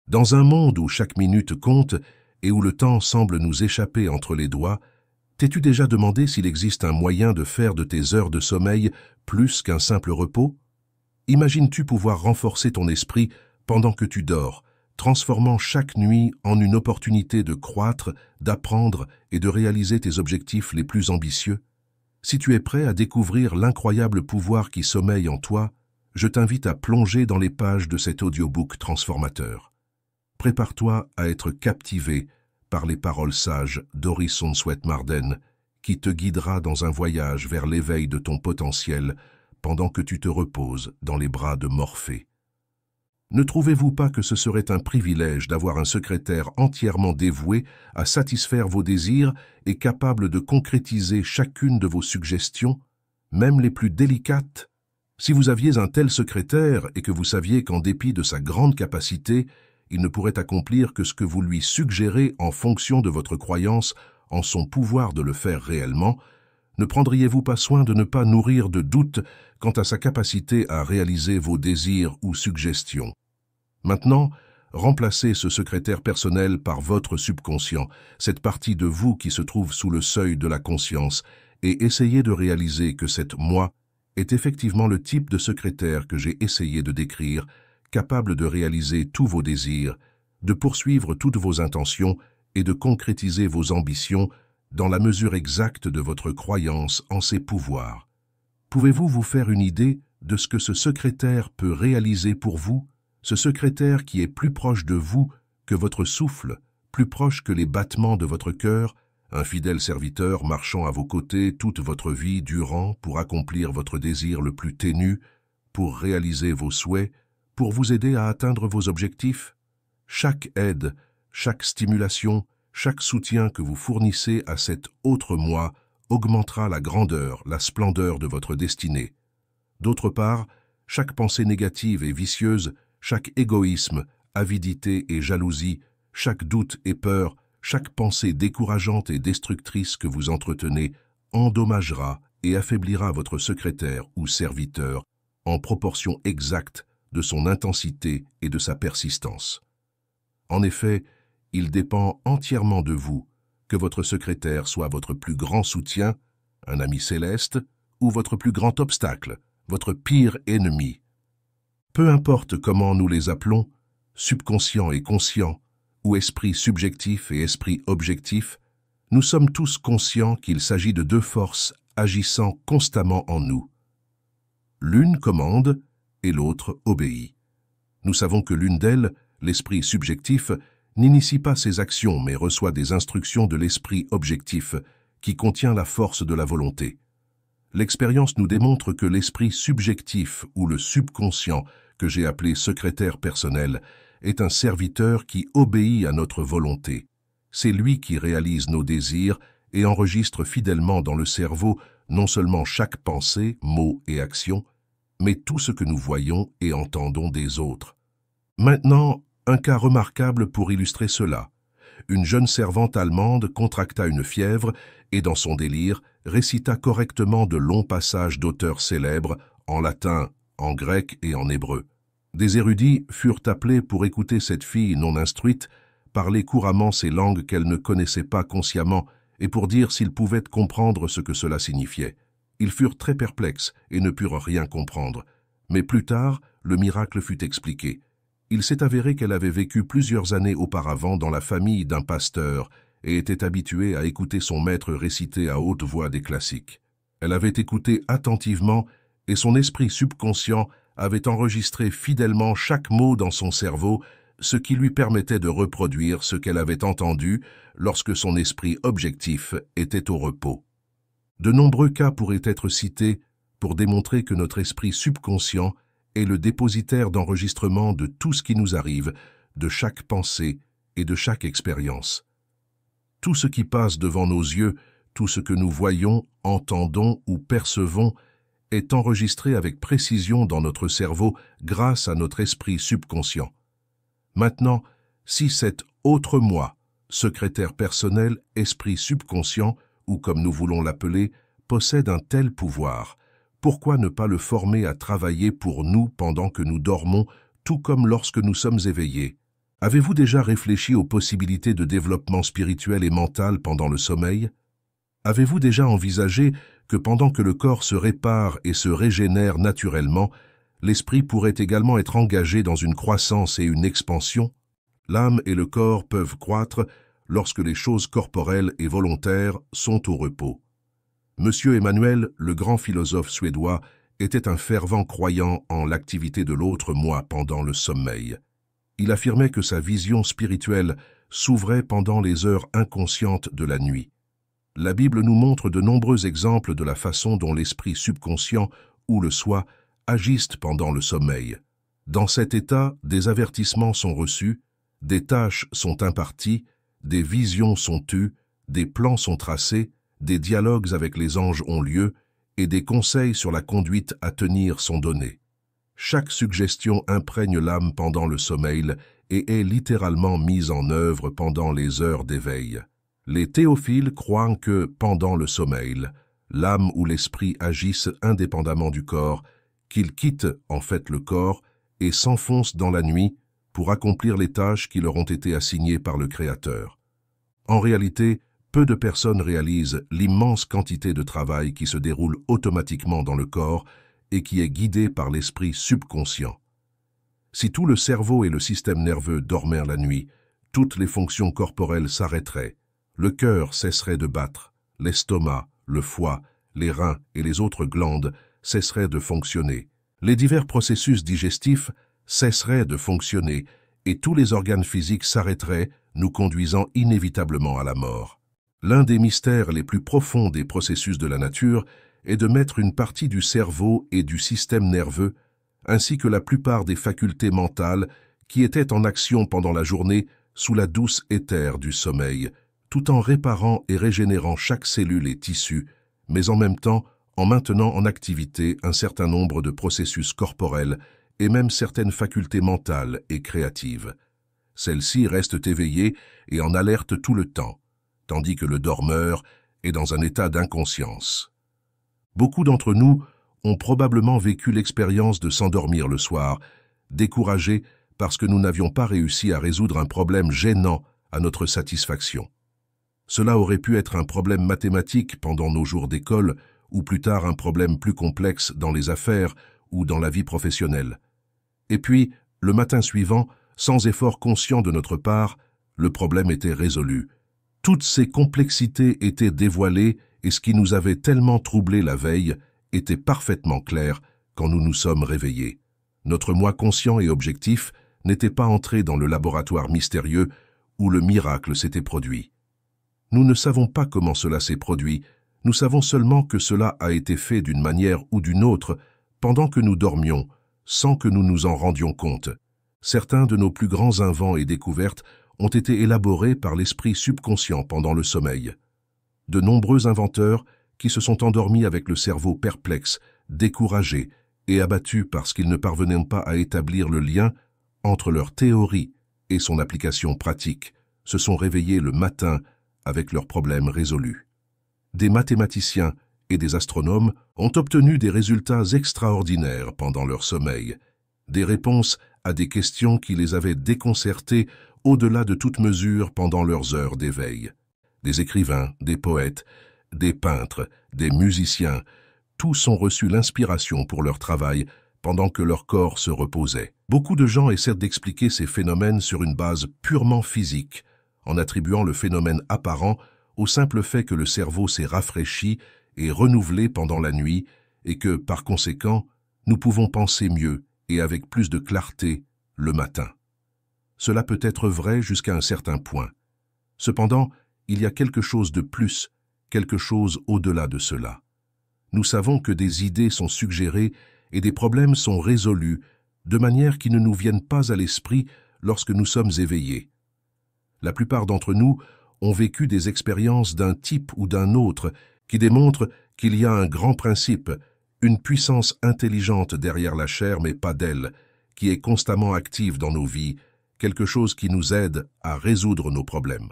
Dans un monde où chaque minute compte et où le temps semble nous échapper entre les doigts, t'es-tu déjà demandé s'il existe un moyen de faire de tes heures de sommeil plus qu'un simple repos? Imagines-tu pouvoir renforcer ton esprit pendant que tu dors, transformant chaque nuit en une opportunité de croître, d'apprendre et de réaliser tes objectifs les plus ambitieux? Si tu es prêt à découvrir l'incroyable pouvoir qui sommeille en toi, je t'invite à plonger dans les pages de cet audiobook transformateur. Prépare-toi à être captivé par les paroles sages d'Horis Sonswet-Marden, qui te guidera dans un voyage vers l'éveil de ton potentiel pendant que tu te reposes dans les bras de Morphée. Ne trouvez-vous pas que ce serait un privilège d'avoir un secrétaire entièrement dévoué à satisfaire vos désirs et capable de concrétiser chacune de vos suggestions, même les plus délicates? Si vous aviez un tel secrétaire et que vous saviez qu'en dépit de sa grande capacité, il ne pourrait accomplir que ce que vous lui suggérez en fonction de votre croyance en son pouvoir de le faire réellement, ne prendriez-vous pas soin de ne pas nourrir de doutes quant à sa capacité à réaliser vos désirs ou suggestions? Maintenant, remplacez ce secrétaire personnel par votre subconscient, cette partie de vous qui se trouve sous le seuil de la conscience, et essayez de réaliser que cette moi est effectivement le type de secrétaire que j'ai essayé de décrire, capable de réaliser tous vos désirs, de poursuivre toutes vos intentions et de concrétiser vos ambitions dans la mesure exacte de votre croyance en ses pouvoirs. Pouvez-vous vous faire une idée de ce que ce secrétaire peut réaliser pour vous, ce secrétaire qui est plus proche de vous que votre souffle, plus proche que les battements de votre cœur, un fidèle serviteur marchant à vos côtés toute votre vie durant pour accomplir votre désir le plus ténu, pour réaliser vos souhaits, pour vous aider à atteindre vos objectifs? Chaque aide, chaque stimulation, chaque soutien que vous fournissez à cet autre moi augmentera la grandeur, la splendeur de votre destinée. D'autre part, chaque pensée négative et vicieuse, chaque égoïsme, avidité et jalousie, chaque doute et peur, chaque pensée décourageante et destructrice que vous entretenez endommagera et affaiblira votre secrétaire ou serviteur en proportion exacte de son intensité et de sa persistance. En effet, il dépend entièrement de vous que votre secrétaire soit votre plus grand soutien, un ami céleste, ou votre plus grand obstacle, votre pire ennemi. Peu importe comment nous les appelons, subconscient et conscient, ou esprit subjectif et esprit objectif, nous sommes tous conscients qu'il s'agit de deux forces agissant constamment en nous. L'une commande et l'autre obéit. Nous savons que l'une d'elles, l'esprit subjectif, n'initie pas ses actions mais reçoit des instructions de l'esprit objectif qui contient la force de la volonté. L'expérience nous démontre que l'esprit subjectif ou le subconscient, que j'ai appelé secrétaire personnel, est un serviteur qui obéit à notre volonté. C'est lui qui réalise nos désirs et enregistre fidèlement dans le cerveau non seulement chaque pensée, mot et action, mais tout ce que nous voyons et entendons des autres. Maintenant, un cas remarquable pour illustrer cela. Une jeune servante allemande contracta une fièvre et, dans son délire, récita correctement de longs passages d'auteurs célèbres en latin, en grec et en hébreu. Des érudits furent appelés pour écouter cette fille non instruite parler couramment ces langues qu'elle ne connaissait pas consciemment et pour dire s'ils pouvaient comprendre ce que cela signifiait. Ils furent très perplexes et ne purent rien comprendre. Mais plus tard, le miracle fut expliqué. Il s'est avéré qu'elle avait vécu plusieurs années auparavant dans la famille d'un pasteur et était habituée à écouter son maître réciter à haute voix des classiques. Elle avait écouté attentivement et son esprit subconscient avait enregistré fidèlement chaque mot dans son cerveau, ce qui lui permettait de reproduire ce qu'elle avait entendu lorsque son esprit objectif était au repos. De nombreux cas pourraient être cités pour démontrer que notre esprit subconscient est le dépositaire d'enregistrement de tout ce qui nous arrive, de chaque pensée et de chaque expérience. Tout ce qui passe devant nos yeux, tout ce que nous voyons, entendons ou percevons est enregistré avec précision dans notre cerveau grâce à notre esprit subconscient. Maintenant, si cet autre moi, secrétaire personnel, esprit subconscient, ou comme nous voulons l'appeler, possède un tel pouvoir, pourquoi ne pas le former à travailler pour nous pendant que nous dormons, tout comme lorsque nous sommes éveillés? Avez-vous déjà réfléchi aux possibilités de développement spirituel et mental pendant le sommeil? Avez-vous déjà envisagé que pendant que le corps se répare et se régénère naturellement, l'esprit pourrait également être engagé dans une croissance et une expansion? L'âme et le corps peuvent croître lorsque les choses corporelles et volontaires sont au repos. Monsieur Emmanuel, le grand philosophe suédois, était un fervent croyant en l'activité de l'autre moi pendant le sommeil. Il affirmait que sa vision spirituelle s'ouvrait pendant les heures inconscientes de la nuit. La Bible nous montre de nombreux exemples de la façon dont l'esprit subconscient ou le soi agissent pendant le sommeil. Dans cet état, des avertissements sont reçus, des tâches sont imparties, des visions sont eues, des plans sont tracés, des dialogues avec les anges ont lieu et des conseils sur la conduite à tenir sont donnés. Chaque suggestion imprègne l'âme pendant le sommeil et est littéralement mise en œuvre pendant les heures d'éveil. Les théophiles croient que, pendant le sommeil, l'âme ou l'esprit agissent indépendamment du corps, qu'ils quittent en fait le corps et s'enfoncent dans la nuit pour accomplir les tâches qui leur ont été assignées par le Créateur. En réalité, peu de personnes réalisent l'immense quantité de travail qui se déroule automatiquement dans le corps et qui est guidé par l'esprit subconscient. Si tout le cerveau et le système nerveux dormaient la nuit, toutes les fonctions corporelles s'arrêteraient, le cœur cesserait de battre, l'estomac, le foie, les reins et les autres glandes cesseraient de fonctionner, les divers processus digestifs cesseraient de fonctionner et tous les organes physiques s'arrêteraient, nous conduisant inévitablement à la mort. L'un des mystères les plus profonds des processus de la nature est de mettre une partie du cerveau et du système nerveux, ainsi que la plupart des facultés mentales qui étaient en action pendant la journée sous la douce éther du sommeil, tout en réparant et régénérant chaque cellule et tissu, mais en même temps en maintenant en activité un certain nombre de processus corporels et même certaines facultés mentales et créatives. Celles-ci restent éveillées et en alerte tout le temps, tandis que le dormeur est dans un état d'inconscience. Beaucoup d'entre nous ont probablement vécu l'expérience de s'endormir le soir, découragés parce que nous n'avions pas réussi à résoudre un problème gênant à notre satisfaction. Cela aurait pu être un problème mathématique pendant nos jours d'école ou plus tard un problème plus complexe dans les affaires ou dans la vie professionnelle. Et puis, le matin suivant, sans effort conscient de notre part, le problème était résolu. Toutes ces complexités étaient dévoilées et ce qui nous avait tellement troublé la veille était parfaitement clair quand nous nous sommes réveillés. Notre moi conscient et objectif n'était pas entré dans le laboratoire mystérieux où le miracle s'était produit. Nous ne savons pas comment cela s'est produit, nous savons seulement que cela a été fait d'une manière ou d'une autre pendant que nous dormions, sans que nous nous en rendions compte. Certains de nos plus grands invents et découvertes ont été élaborés par l'esprit subconscient pendant le sommeil. De nombreux inventeurs qui se sont endormis avec le cerveau perplexe, découragés et abattus parce qu'ils ne parvenaient pas à établir le lien entre leur théorie et son application pratique, se sont réveillés le matin avec leurs problèmes résolus. Des mathématiciens et des astronomes ont obtenu des résultats extraordinaires pendant leur sommeil, des réponses à des questions qui les avaient déconcertés au-delà de toute mesure pendant leurs heures d'éveil. Des écrivains, des poètes, des peintres, des musiciens, tous ont reçu l'inspiration pour leur travail pendant que leur corps se reposait. Beaucoup de gens essaient d'expliquer ces phénomènes sur une base purement physique, en attribuant le phénomène apparent au simple fait que le cerveau s'est rafraîchi et renouvelé pendant la nuit et que, par conséquent, nous pouvons penser mieux et avec plus de clarté le matin. Cela peut être vrai jusqu'à un certain point. Cependant, il y a quelque chose de plus, quelque chose au-delà de cela. Nous savons que des idées sont suggérées et des problèmes sont résolus de manière qui ne nous viennent pas à l'esprit lorsque nous sommes éveillés. La plupart d'entre nous ont vécu des expériences d'un type ou d'un autre qui démontrent qu'il y a un grand principe, une puissance intelligente derrière la chair mais pas d'elle, qui est constamment active dans nos vies, quelque chose qui nous aide à résoudre nos problèmes.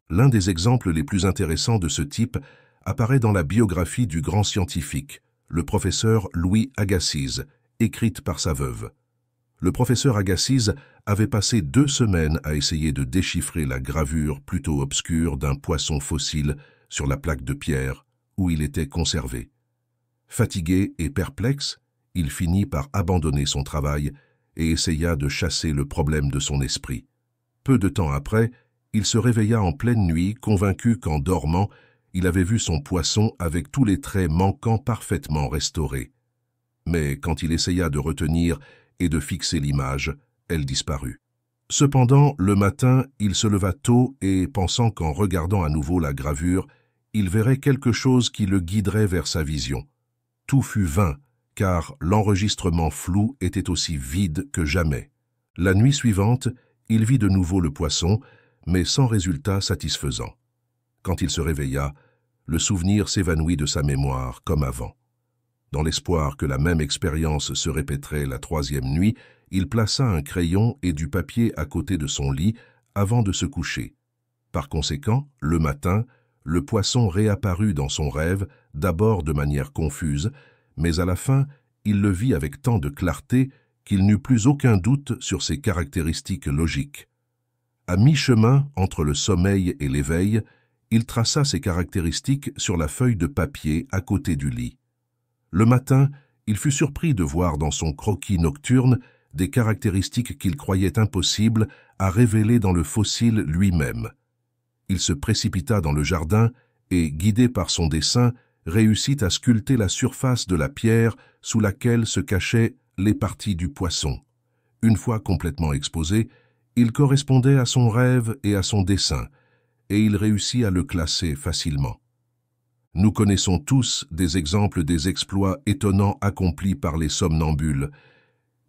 L'un des exemples les plus intéressants de ce type apparaît dans la biographie du grand scientifique, le professeur Louis Agassiz, écrite par sa veuve. Le professeur Agassiz avait passé 2 semaines à essayer de déchiffrer la gravure plutôt obscure d'un poisson fossile sur la plaque de pierre où il était conservé. Fatigué et perplexe, il finit par abandonner son travail et essaya de chasser le problème de son esprit. Peu de temps après, il se réveilla en pleine nuit, convaincu qu'en dormant, il avait vu son poisson avec tous les traits manquants parfaitement restaurés. Mais quand il essaya de retenir et de fixer l'image, elle disparut. Cependant, le matin, il se leva tôt et, pensant qu'en regardant à nouveau la gravure, il verrait quelque chose qui le guiderait vers sa vision. Tout fut vain, car l'enregistrement flou était aussi vide que jamais. La nuit suivante, il vit de nouveau le poisson, mais sans résultat satisfaisant. Quand il se réveilla, le souvenir s'évanouit de sa mémoire comme avant. Dans l'espoir que la même expérience se répéterait la 3e nuit, il plaça un crayon et du papier à côté de son lit avant de se coucher. Par conséquent, le matin, le poisson réapparut dans son rêve, d'abord de manière confuse, mais à la fin, il le vit avec tant de clarté qu'il n'eut plus aucun doute sur ses caractéristiques logiques. À mi-chemin entre le sommeil et l'éveil, il traça ses caractéristiques sur la feuille de papier à côté du lit. Le matin, il fut surpris de voir dans son croquis nocturne des caractéristiques qu'il croyait impossibles à révéler dans le fossile lui-même. Il se précipita dans le jardin et, guidé par son dessin, réussit à sculpter la surface de la pierre sous laquelle se cachaient les parties du poisson. Une fois complètement exposé, il correspondait à son rêve et à son dessin, et il réussit à le classer facilement. Nous connaissons tous des exemples des exploits étonnants accomplis par les somnambules.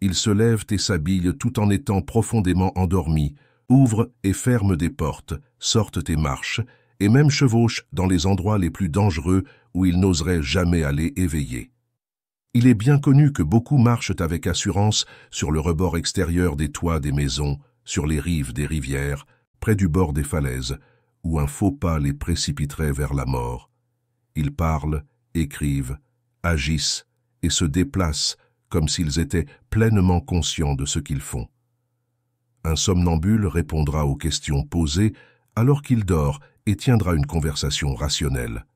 Ils se lèvent et s'habillent tout en étant profondément endormis, ouvrent et ferment des portes, sortent et marchent, et même chevauchent dans les endroits les plus dangereux où ils n'oseraient jamais aller éveillés. Il est bien connu que beaucoup marchent avec assurance sur le rebord extérieur des toits des maisons, sur les rives des rivières, près du bord des falaises, où un faux pas les précipiterait vers la mort. Ils parlent, écrivent, agissent et se déplacent comme s'ils étaient pleinement conscients de ce qu'ils font. Un somnambule répondra aux questions posées alors qu'il dort et tiendra une conversation rationnelle.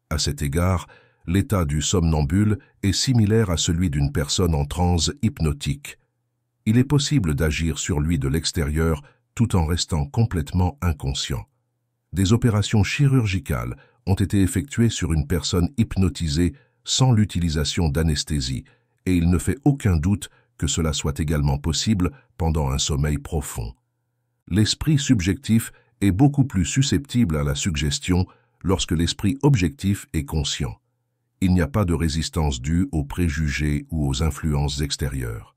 À cet égard, l'état du somnambule est similaire à celui d'une personne en transe hypnotique. Il est possible d'agir sur lui de l'extérieur tout en restant complètement inconscient. Des opérations chirurgicales ont été effectuées sur une personne hypnotisée sans l'utilisation d'anesthésie, et il ne fait aucun doute que cela soit également possible pendant un sommeil profond. L'esprit subjectif est beaucoup plus susceptible à la suggestion lorsque l'esprit objectif est conscient. Il n'y a pas de résistance due aux préjugés ou aux influences extérieures.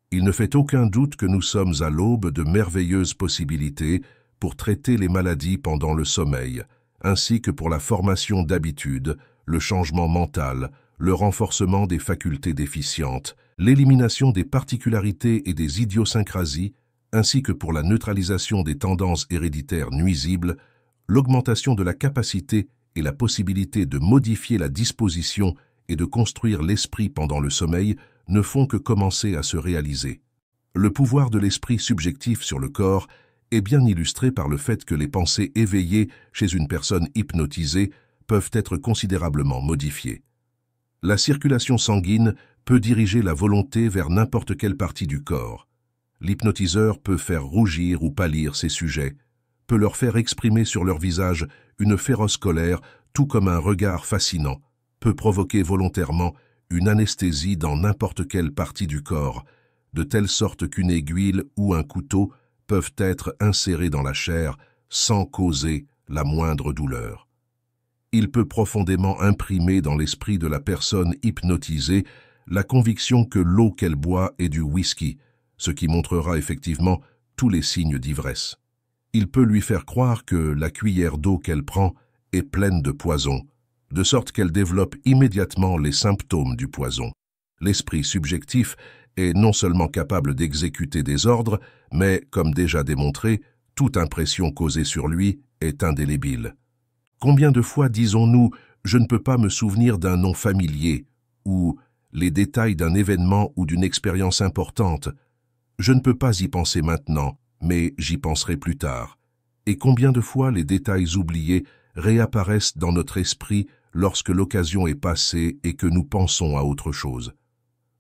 Il ne fait aucun doute que nous sommes à l'aube de merveilleuses possibilités pour traiter les maladies pendant le sommeil, ainsi que pour la formation d'habitudes, le changement mental, le renforcement des facultés déficientes, l'élimination des particularités et des idiosyncrasies, ainsi que pour la neutralisation des tendances héréditaires nuisibles, l'augmentation de la capacité et la possibilité de modifier la disposition et de construire l'esprit pendant le sommeil ne font que commencer à se réaliser. Le pouvoir de l'esprit subjectif sur le corps est bien illustré par le fait que les pensées éveillées chez une personne hypnotisée peuvent être considérablement modifiées. La circulation sanguine peut diriger la volonté vers n'importe quelle partie du corps. L'hypnotiseur peut faire rougir ou pâlir ses sujets, peut leur faire exprimer sur leur visage une féroce colère, tout comme un regard fascinant, peut provoquer volontairement une anesthésie dans n'importe quelle partie du corps, de telle sorte qu'une aiguille ou un couteau peuvent être insérés dans la chair sans causer la moindre douleur. Il peut profondément imprimer dans l'esprit de la personne hypnotisée la conviction que l'eau qu'elle boit est du whisky, ce qui montrera effectivement tous les signes d'ivresse. Il peut lui faire croire que la cuillère d'eau qu'elle prend est pleine de poison, de sorte qu'elle développe immédiatement les symptômes du poison. L'esprit subjectif est non seulement capable d'exécuter des ordres, mais, comme déjà démontré, toute impression causée sur lui est indélébile. Combien de fois disons-nous « je ne peux pas me souvenir d'un nom familier » ou « les détails d'un événement ou d'une expérience importante. Je ne peux pas y penser maintenant, mais j'y penserai plus tard. Et combien de fois les détails oubliés réapparaissent dans notre esprit lorsque l'occasion est passée et que nous pensons à autre chose.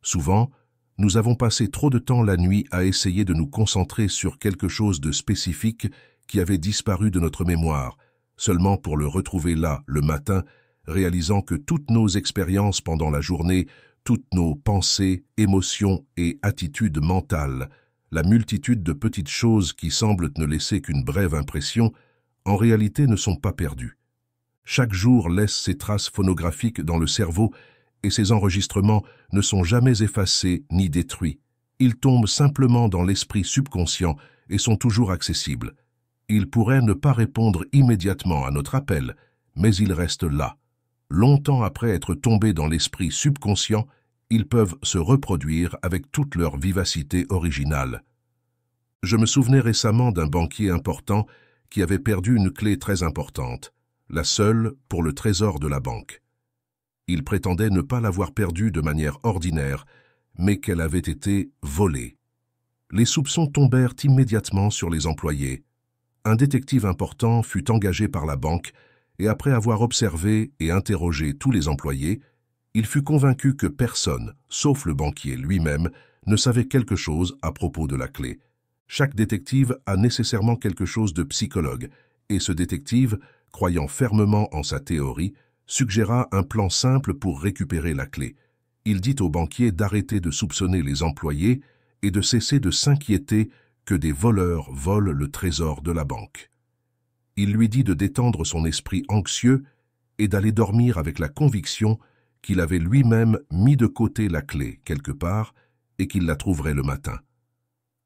Souvent, nous avons passé trop de temps la nuit à essayer de nous concentrer sur quelque chose de spécifique qui avait disparu de notre mémoire, seulement pour le retrouver là, le matin, réalisant que toutes nos expériences pendant la journée, toutes nos pensées, émotions et attitudes mentales, la multitude de petites choses qui semblent ne laisser qu'une brève impression, en réalité ne sont pas perdues. Chaque jour laisse ses traces phonographiques dans le cerveau et ces enregistrements ne sont jamais effacés ni détruits. Ils tombent simplement dans l'esprit subconscient et sont toujours accessibles. Ils pourraient ne pas répondre immédiatement à notre appel, mais ils restent là. Longtemps après être tombés dans l'esprit subconscient, ils peuvent se reproduire avec toute leur vivacité originale. Je me souvenais récemment d'un banquier important qui avait perdu une clé très importante, la seule pour le trésor de la banque. Il prétendait ne pas l'avoir perdue de manière ordinaire, mais qu'elle avait été volée. Les soupçons tombèrent immédiatement sur les employés. Un détective important fut engagé par la banque et après avoir observé et interrogé tous les employés, il fut convaincu que personne, sauf le banquier lui-même, ne savait quelque chose à propos de la clé. Chaque détective a nécessairement quelque chose de psychologue, et ce détective, croyant fermement en sa théorie, suggéra un plan simple pour récupérer la clé. Il dit au banquier d'arrêter de soupçonner les employés et de cesser de s'inquiéter que des voleurs volent le trésor de la banque. Il lui dit de détendre son esprit anxieux et d'aller dormir avec la conviction qu'il avait lui-même mis de côté la clé quelque part et qu'il la trouverait le matin.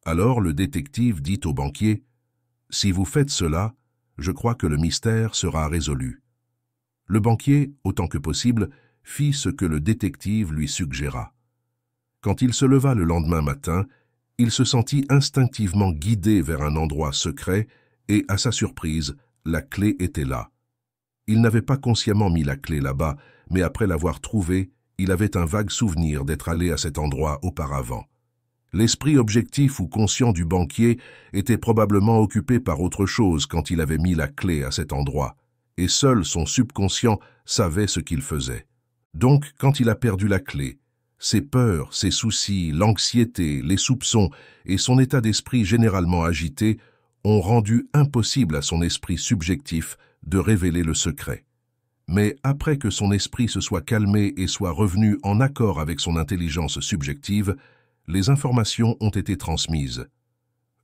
Alors le détective dit au banquier « Si vous faites cela, je crois que le mystère sera résolu. » Le banquier, autant que possible, fit ce que le détective lui suggéra. Quand il se leva le lendemain matin, il se sentit instinctivement guidé vers un endroit secret et, à sa surprise, la clé était là. Il n'avait pas consciemment mis la clé là-bas, mais après l'avoir trouvée, il avait un vague souvenir d'être allé à cet endroit auparavant. L'esprit objectif ou conscient du banquier était probablement occupé par autre chose quand il avait mis la clé à cet endroit, et seul son subconscient savait ce qu'il faisait. Donc, quand il a perdu la clé, ses peurs, ses soucis, l'anxiété, les soupçons et son état d'esprit généralement agité ont rendu impossible à son esprit subjectif de révéler le secret. Mais après que son esprit se soit calmé et soit revenu en accord avec son intelligence subjective, les informations ont été transmises.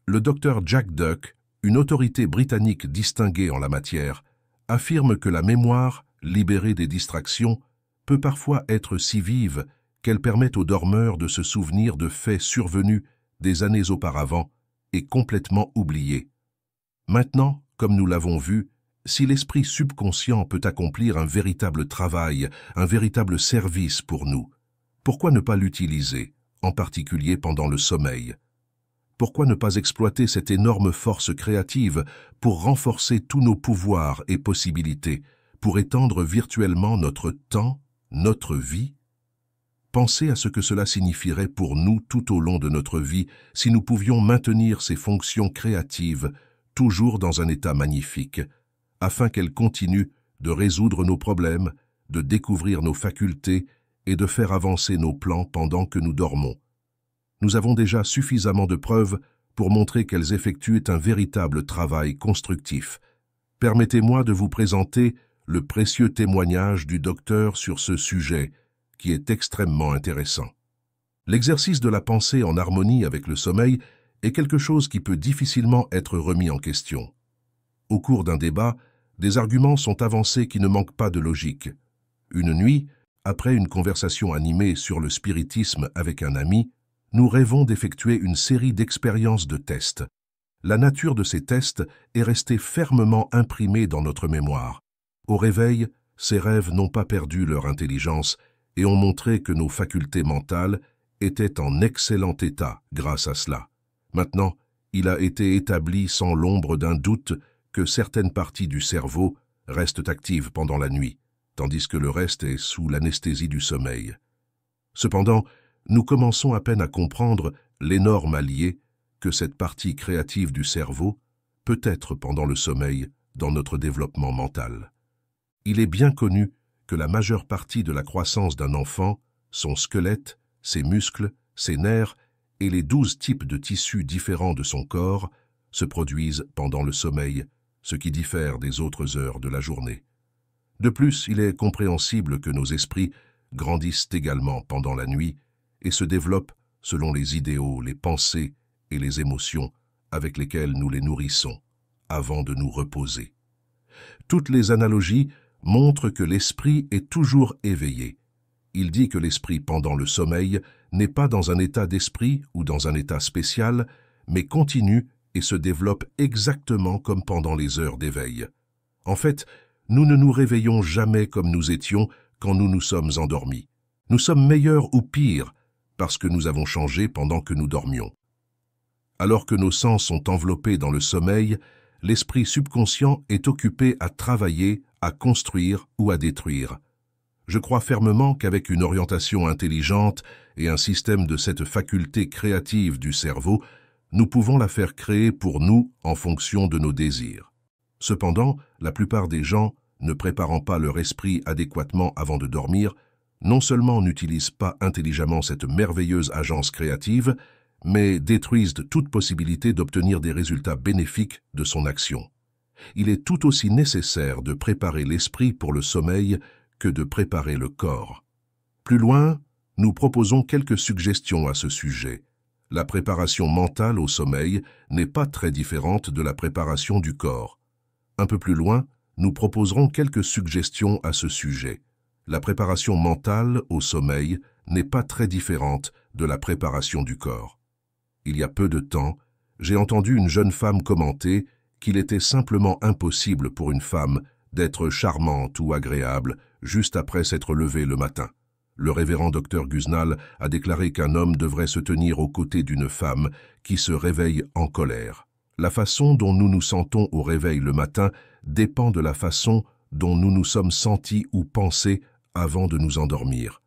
Le docteur Jack Duck, une autorité britannique distinguée en la matière, affirme que la mémoire, libérée des distractions, peut parfois être si vive qu'elle permet aux dormeurs de se souvenir de faits survenus des années auparavant et complètement oubliés. Maintenant, comme nous l'avons vu, si l'esprit subconscient peut accomplir un véritable travail, un véritable service pour nous, pourquoi ne pas l'utiliser, en particulier pendant le sommeil? Pourquoi ne pas exploiter cette énorme force créative pour renforcer tous nos pouvoirs et possibilités, pour étendre virtuellement notre temps, notre vie? Pensez à ce que cela signifierait pour nous tout au long de notre vie si nous pouvions maintenir ces fonctions créatives toujours dans un état magnifique, afin qu'elles continuent de résoudre nos problèmes, de découvrir nos facultés et de faire avancer nos plans pendant que nous dormons. Nous avons déjà suffisamment de preuves pour montrer qu'elles effectuent un véritable travail constructif. Permettez-moi de vous présenter le précieux témoignage du docteur sur ce sujet, qui est extrêmement intéressant. L'exercice de la pensée en harmonie avec le sommeil est quelque chose qui peut difficilement être remis en question. Au cours d'un débat, des arguments sont avancés qui ne manquent pas de logique. Une nuit, après une conversation animée sur le spiritisme avec un ami, nous rêvons d'effectuer une série d'expériences de tests. La nature de ces tests est restée fermement imprimée dans notre mémoire. Au réveil, ces rêves n'ont pas perdu leur intelligence et ont montré que nos facultés mentales étaient en excellent état grâce à cela. Maintenant, il a été établi sans l'ombre d'un doute que certaines parties du cerveau restent actives pendant la nuit, tandis que le reste est sous l'anesthésie du sommeil. Cependant, nous commençons à peine à comprendre l'énorme allié que cette partie créative du cerveau peut être pendant le sommeil dans notre développement mental. Il est bien connu que la majeure partie de la croissance d'un enfant, son squelette, ses muscles, ses nerfs et les 12 types de tissus différents de son corps se produisent pendant le sommeil, ce qui diffère des autres heures de la journée. De plus, il est compréhensible que nos esprits grandissent également pendant la nuit et se développent selon les idéaux, les pensées et les émotions avec lesquelles nous les nourrissons avant de nous reposer. Toutes les analogies montrent que l'esprit est toujours éveillé. Il dit que l'esprit pendant le sommeil n'est pas dans un état d'esprit ou dans un état spécial, mais continue et se développe exactement comme pendant les heures d'éveil. En fait, nous ne nous réveillons jamais comme nous étions quand nous nous sommes endormis. Nous sommes meilleurs ou pires parce que nous avons changé pendant que nous dormions. Alors que nos sens sont enveloppés dans le sommeil, l'esprit subconscient est occupé à travailler, à construire ou à détruire. Je crois fermement qu'avec une orientation intelligente et un système de cette faculté créative du cerveau, nous pouvons la faire créer pour nous en fonction de nos désirs. Cependant, la plupart des gens, ne préparant pas leur esprit adéquatement avant de dormir, non seulement n'utilisent pas intelligemment cette merveilleuse agence créative, mais détruisent toute possibilité d'obtenir des résultats bénéfiques de son action. Il est tout aussi nécessaire de préparer l'esprit pour le sommeil que de préparer le corps. Plus loin, nous proposons quelques suggestions à ce sujet. La préparation mentale au sommeil n'est pas très différente de la préparation du corps. Un peu plus loin, nous proposerons quelques suggestions à ce sujet. La préparation mentale au sommeil n'est pas très différente de la préparation du corps. Il y a peu de temps, j'ai entendu une jeune femme commenter qu'il était simplement impossible pour une femme d'être charmante ou agréable juste après s'être levée le matin. Le révérend Dr Gusnall a déclaré qu'un homme devrait se tenir aux côtés d'une femme qui se réveille en colère. La façon dont nous nous sentons au réveil le matin dépend de la façon dont nous nous sommes sentis ou pensés avant de nous endormir.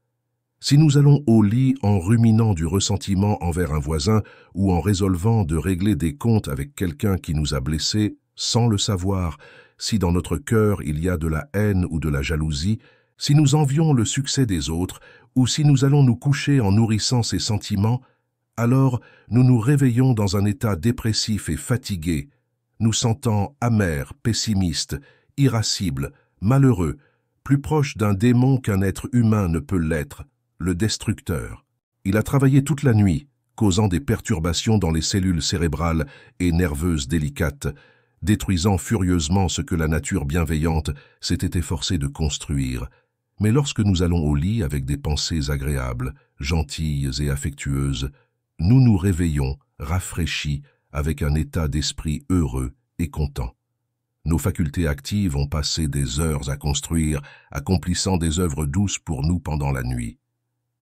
Si nous allons au lit en ruminant du ressentiment envers un voisin ou en résolvant de régler des comptes avec quelqu'un qui nous a blessés sans le savoir, si dans notre cœur il y a de la haine ou de la jalousie, si nous envions le succès des autres ou si nous allons nous coucher en nourrissant ces sentiments, alors nous nous réveillons dans un état dépressif et fatigué, nous sentant amers, pessimistes, irascibles, malheureux, plus proches d'un démon qu'un être humain ne peut l'être, le destructeur. Il a travaillé toute la nuit, causant des perturbations dans les cellules cérébrales et nerveuses délicates, détruisant furieusement ce que la nature bienveillante s'était efforcée de construire. Mais lorsque nous allons au lit avec des pensées agréables, gentilles et affectueuses, nous nous réveillons, rafraîchis, avec un état d'esprit heureux et content. Nos facultés actives ont passé des heures à construire, accomplissant des œuvres douces pour nous pendant la nuit.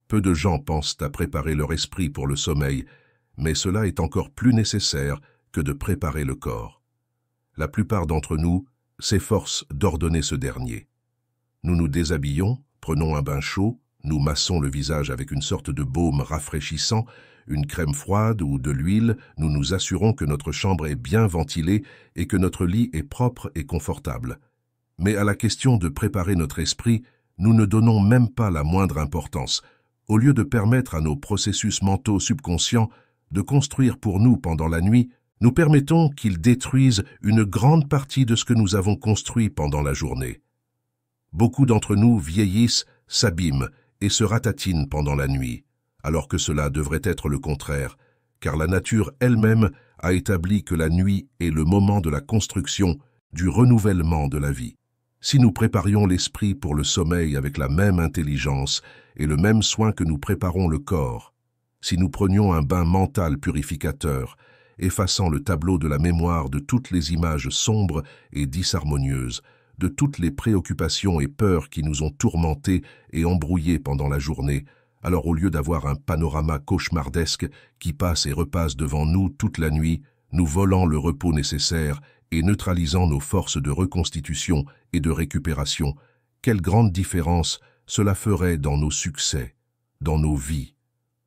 Peu de gens pensent à préparer leur esprit pour le sommeil, mais cela est encore plus nécessaire que de préparer le corps. La plupart d'entre nous s'efforcent d'ordonner ce dernier. Nous nous déshabillons, prenons un bain chaud, nous massons le visage avec une sorte de baume rafraîchissant, une crème froide ou de l'huile, nous nous assurons que notre chambre est bien ventilée et que notre lit est propre et confortable. Mais à la question de préparer notre esprit, nous ne donnons même pas la moindre importance. Au lieu de permettre à nos processus mentaux subconscients de construire pour nous pendant la nuit, nous permettons qu'ils détruisent une grande partie de ce que nous avons construit pendant la journée. Beaucoup d'entre nous vieillissent, s'abîment et se ratatinent pendant la nuit, alors que cela devrait être le contraire, car la nature elle-même a établi que la nuit est le moment de la construction, du renouvellement de la vie. Si nous préparions l'esprit pour le sommeil avec la même intelligence et le même soin que nous préparons le corps, si nous prenions un bain mental purificateur, effaçant le tableau de la mémoire de toutes les images sombres et disharmonieuses, de toutes les préoccupations et peurs qui nous ont tourmentés et embrouillés pendant la journée, alors au lieu d'avoir un panorama cauchemardesque qui passe et repasse devant nous toute la nuit, nous volant le repos nécessaire et neutralisant nos forces de reconstitution et de récupération, quelle grande différence cela ferait dans nos succès. dans nos vies.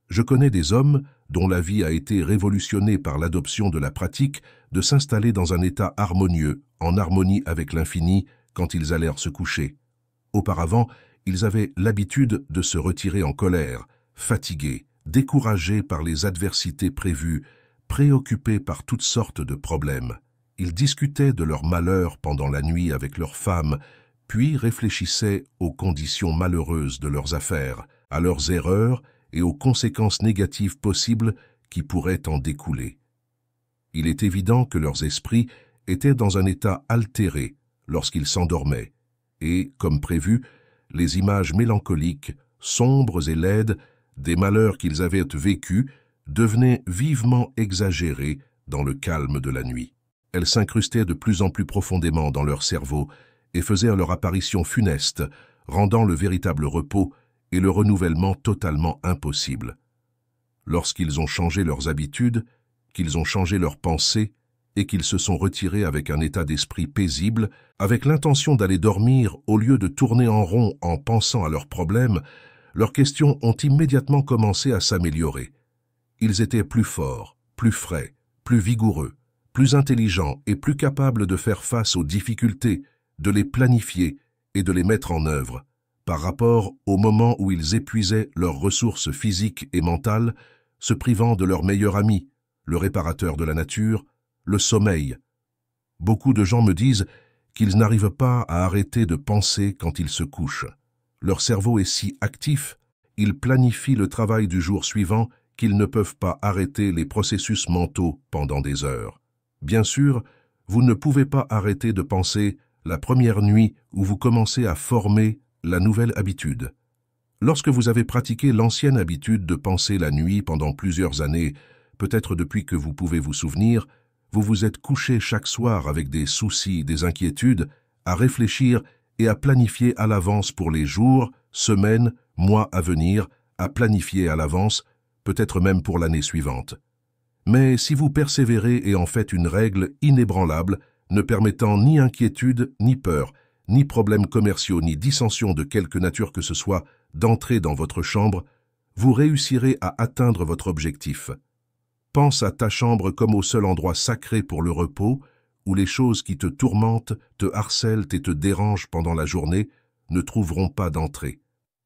Je connais des hommes dont la vie a été révolutionnée par l'adoption de la pratique de s'installer dans un état harmonieux, en harmonie avec l'infini, quand ils allèrent se coucher. Auparavant, ils avaient l'habitude de se retirer en colère, fatigués, découragés par les adversités prévues, préoccupés par toutes sortes de problèmes. Ils discutaient de leurs malheurs pendant la nuit avec leurs femmes, puis réfléchissaient aux conditions malheureuses de leurs affaires, à leurs erreurs et aux conséquences négatives possibles qui pourraient en découler. Il est évident que leurs esprits étaient dans un état altéré lorsqu'ils s'endormaient, et, comme prévu, les images mélancoliques, sombres et laides, des malheurs qu'ils avaient vécus, devenaient vivement exagérées dans le calme de la nuit. Elles s'incrustaient de plus en plus profondément dans leur cerveau et faisaient leur apparition funeste, rendant le véritable repos et le renouvellement totalement impossible. Lorsqu'ils ont changé leurs habitudes, qu'ils ont changé leurs pensées et qu'ils se sont retirés avec un état d'esprit paisible, avec l'intention d'aller dormir au lieu de tourner en rond en pensant à leurs problèmes, leurs questions ont immédiatement commencé à s'améliorer. Ils étaient plus forts, plus frais, plus vigoureux, plus intelligents et plus capables de faire face aux difficultés, de les planifier et de les mettre en œuvre, par rapport au moment où ils épuisaient leurs ressources physiques et mentales, se privant de leur meilleur ami, le réparateur de la nature, le sommeil. Beaucoup de gens me disent qu'ils n'arrivent pas à arrêter de penser quand ils se couchent. Leur cerveau est si actif, ils planifient le travail du jour suivant qu'ils ne peuvent pas arrêter les processus mentaux pendant des heures. Bien sûr, vous ne pouvez pas arrêter de penser la première nuit où vous commencez à former la nouvelle habitude. Lorsque vous avez pratiqué l'ancienne habitude de penser la nuit pendant plusieurs années, peut-être depuis que vous pouvez vous souvenir, vous vous êtes couché chaque soir avec des soucis, des inquiétudes, à réfléchir et à planifier à l'avance pour les jours, semaines, mois à venir, à planifier à l'avance, peut-être même pour l'année suivante. Mais si vous persévérez et en faites une règle inébranlable, ne permettant ni inquiétude, ni peur, ni problèmes commerciaux, ni dissensions de quelque nature que ce soit, d'entrer dans votre chambre, vous réussirez à atteindre votre objectif. Pense à ta chambre comme au seul endroit sacré pour le repos, où les choses qui te tourmentent, te harcèlent et te dérangent pendant la journée ne trouveront pas d'entrée.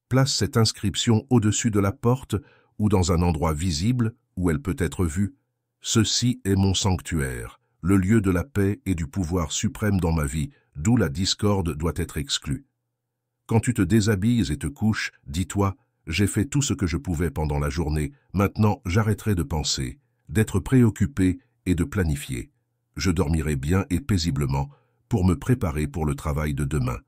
Place cette inscription au-dessus de la porte ou dans un endroit visible où elle peut être vue. Ceci est mon sanctuaire, le lieu de la paix et du pouvoir suprême dans ma vie, d'où la discorde doit être exclue. Quand tu te déshabilles et te couches, dis-toi, j'ai fait tout ce que je pouvais pendant la journée, maintenant j'arrêterai de penser, d'être préoccupé et de planifier. Je dormirai bien et paisiblement pour me préparer pour le travail de demain.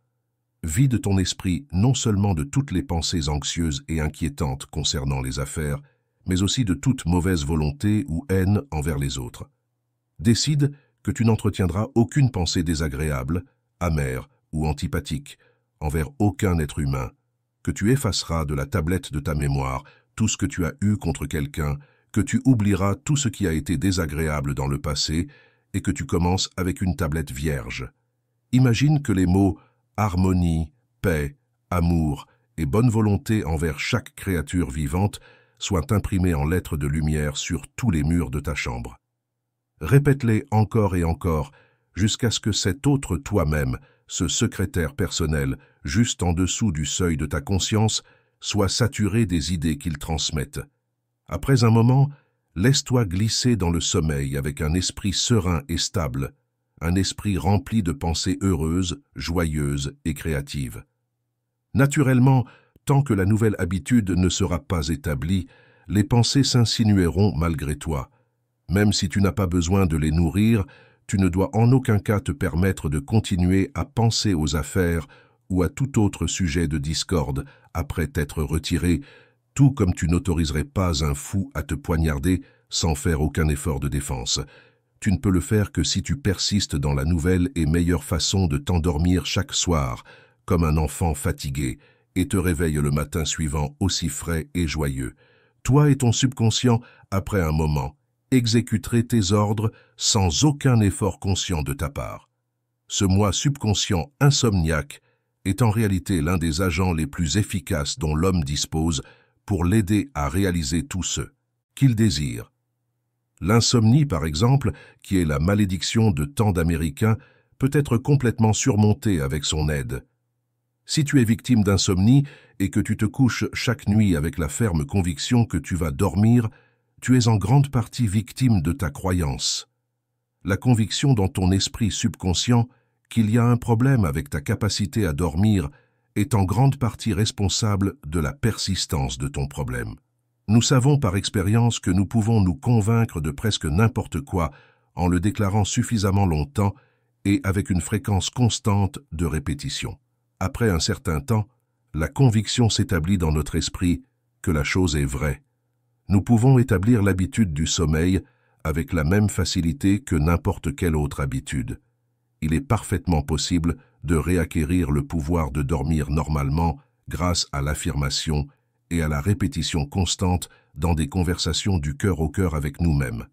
Vide ton esprit non seulement de toutes les pensées anxieuses et inquiétantes concernant les affaires, mais aussi de toute mauvaise volonté ou haine envers les autres. Décide que tu n'entretiendras aucune pensée désagréable, amère ou antipathique envers aucun être humain, que tu effaceras de la tablette de ta mémoire tout ce que tu as eu contre quelqu'un, que tu oublieras tout ce qui a été désagréable dans le passé et que tu commences avec une tablette vierge. Imagine que les mots harmonie, paix, amour et bonne volonté envers chaque créature vivante soient imprimés en lettres de lumière sur tous les murs de ta chambre. Répète-les encore et encore, jusqu'à ce que cet autre toi-même, ce secrétaire personnel, juste en dessous du seuil de ta conscience, soit saturé des idées qu'ils transmettent. Après un moment, laisse-toi glisser dans le sommeil avec un esprit serein et stable, un esprit rempli de pensées heureuses, joyeuses et créatives. Naturellement, tant que la nouvelle habitude ne sera pas établie, les pensées s'insinueront malgré toi. Même si tu n'as pas besoin de les nourrir, tu ne dois en aucun cas te permettre de continuer à penser aux affaires ou à tout autre sujet de discorde après t'être retiré, tout comme tu n'autoriserais pas un fou à te poignarder sans faire aucun effort de défense. Tu ne peux le faire que si tu persistes dans la nouvelle et meilleure façon de t'endormir chaque soir, comme un enfant fatigué, et te réveilles le matin suivant aussi frais et joyeux. Toi et ton subconscient, après un moment, exécuterez tes ordres sans aucun effort conscient de ta part. Ce moi subconscient insomniaque est en réalité l'un des agents les plus efficaces dont l'homme dispose pour l'aider à réaliser tout ce qu'il désire. L'insomnie, par exemple, qui est la malédiction de tant d'Américains, peut être complètement surmontée avec son aide. Si tu es victime d'insomnie et que tu te couches chaque nuit avec la ferme conviction que tu vas dormir, tu es en grande partie victime de ta croyance. La conviction dans ton esprit subconscient qu'il y a un problème avec ta capacité à dormir est en grande partie responsable de la persistance de ton problème. Nous savons par expérience que nous pouvons nous convaincre de presque n'importe quoi en le déclarant suffisamment longtemps et avec une fréquence constante de répétition. Après un certain temps, la conviction s'établit dans notre esprit que la chose est vraie. Nous pouvons établir l'habitude du sommeil avec la même facilité que n'importe quelle autre habitude. Il est parfaitement possible de réacquérir le pouvoir de dormir normalement grâce à l'affirmation et à la répétition constante dans des conversations du cœur au cœur avec nous-mêmes.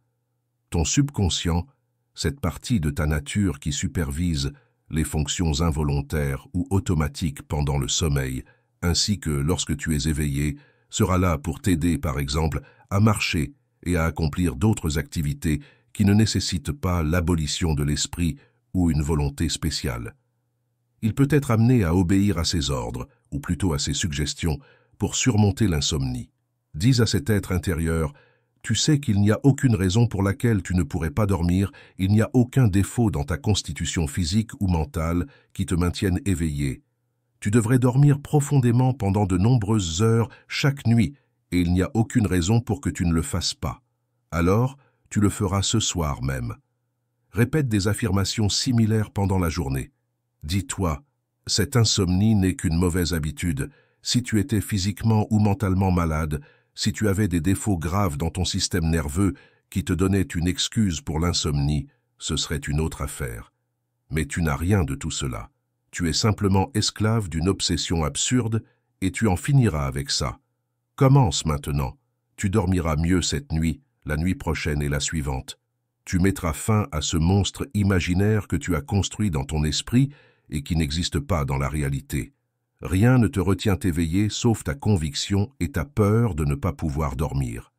Ton subconscient, cette partie de ta nature qui supervise les fonctions involontaires ou automatiques pendant le sommeil, ainsi que lorsque tu es éveillé, sera là pour t'aider, par exemple, à marcher et à accomplir d'autres activités qui ne nécessitent pas l'abolition de l'esprit ou une volonté spéciale. Il peut être amené à obéir à ses ordres, ou plutôt à ses suggestions, pour surmonter l'insomnie. Dis à cet être intérieur: tu sais qu'il n'y a aucune raison pour laquelle tu ne pourrais pas dormir, il n'y a aucun défaut dans ta constitution physique ou mentale qui te maintienne éveillé. Tu devrais dormir profondément pendant de nombreuses heures chaque nuit, et il n'y a aucune raison pour que tu ne le fasses pas. Alors, tu le feras ce soir même. Répète des affirmations similaires pendant la journée. Dis-toi: cette insomnie n'est qu'une mauvaise habitude. Si tu étais physiquement ou mentalement malade, si tu avais des défauts graves dans ton système nerveux qui te donnaient une excuse pour l'insomnie, ce serait une autre affaire. Mais tu n'as rien de tout cela. Tu es simplement esclave d'une obsession absurde et tu en finiras avec ça. Commence maintenant. Tu dormiras mieux cette nuit, la nuit prochaine et la suivante. Tu mettras fin à ce monstre imaginaire que tu as construit dans ton esprit et qui n'existe pas dans la réalité. Rien ne te retient éveillé sauf ta conviction et ta peur de ne pas pouvoir dormir.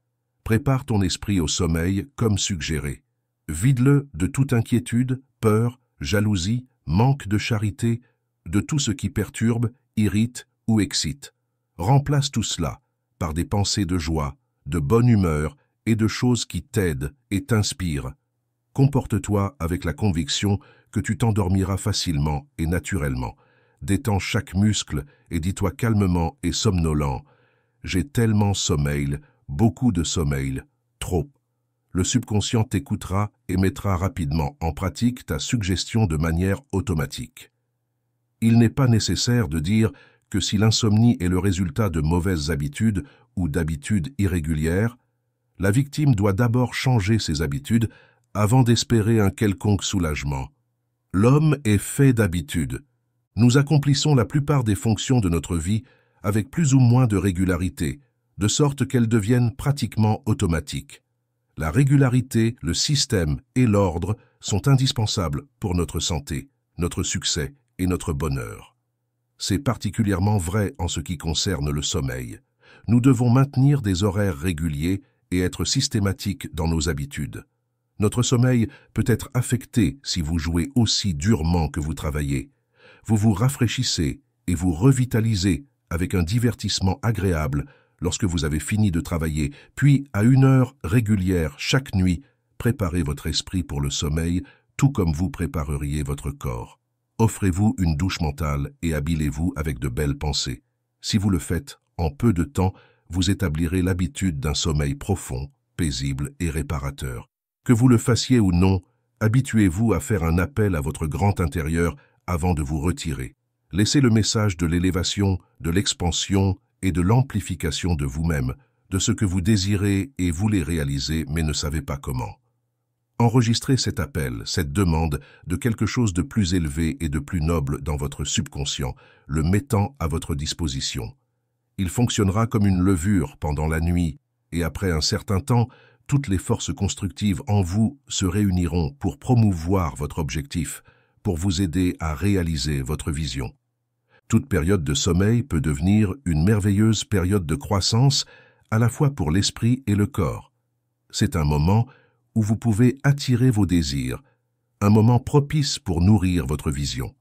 Prépare ton esprit au sommeil comme suggéré. Vide-le de toute inquiétude, peur, jalousie, manque de charité, de tout ce qui perturbe, irrite ou excite. Remplace tout cela par des pensées de joie, de bonne humeur et de choses qui t'aident et t'inspirent. Comporte-toi avec la conviction que tu t'endormiras facilement et naturellement. Détends chaque muscle et dis-toi calmement et somnolent: j'ai tellement sommeil, beaucoup de sommeil, trop. Le subconscient t'écoutera et mettra rapidement en pratique ta suggestion de manière automatique. Il n'est pas nécessaire de dire que si l'insomnie est le résultat de mauvaises habitudes ou d'habitudes irrégulières, la victime doit d'abord changer ses habitudes avant d'espérer un quelconque soulagement. L'homme est fait d'habitudes. Nous accomplissons la plupart des fonctions de notre vie avec plus ou moins de régularité, de sorte qu'elles deviennent pratiquement automatiques. La régularité, le système et l'ordre sont indispensables pour notre santé, notre succès et notre bonheur. C'est particulièrement vrai en ce qui concerne le sommeil. Nous devons maintenir des horaires réguliers et être systématiques dans nos habitudes. Notre sommeil peut être affecté si vous jouez aussi durement que vous travaillez. Vous vous rafraîchissez et vous revitalisez avec un divertissement agréable lorsque vous avez fini de travailler, puis à une heure régulière chaque nuit, préparez votre esprit pour le sommeil tout comme vous prépareriez votre corps. Offrez-vous une douche mentale et habillez-vous avec de belles pensées. Si vous le faites, en peu de temps, vous établirez l'habitude d'un sommeil profond, paisible et réparateur. Que vous le fassiez ou non, habituez-vous à faire un appel à votre grand intérieur avant de vous retirer. Laissez le message de l'élévation, de l'expansion et de l'amplification de vous-même, de ce que vous désirez et voulez réaliser mais ne savez pas comment. Enregistrez cet appel, cette demande de quelque chose de plus élevé et de plus noble dans votre subconscient, le mettant à votre disposition. Il fonctionnera comme une levure pendant la nuit et après un certain temps, toutes les forces constructives en vous se réuniront pour promouvoir votre objectif, pour vous aider à réaliser votre vision. Toute période de sommeil peut devenir une merveilleuse période de croissance à la fois pour l'esprit et le corps. C'est un moment où vous pouvez attirer vos désirs, un moment propice pour nourrir votre vision.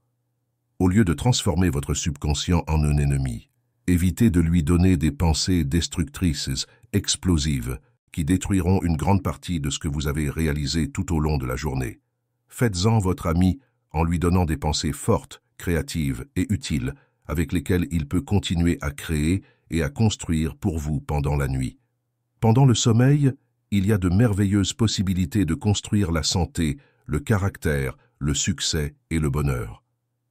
Au lieu de transformer votre subconscient en un ennemi, évitez de lui donner des pensées destructrices, explosives, qui détruiront une grande partie de ce que vous avez réalisé tout au long de la journée. Faites-en votre ami en lui donnant des pensées fortes, créatives et utiles, avec lesquelles il peut continuer à créer et à construire pour vous pendant la nuit. Pendant le sommeil, il y a de merveilleuses possibilités de construire la santé, le caractère, le succès et le bonheur.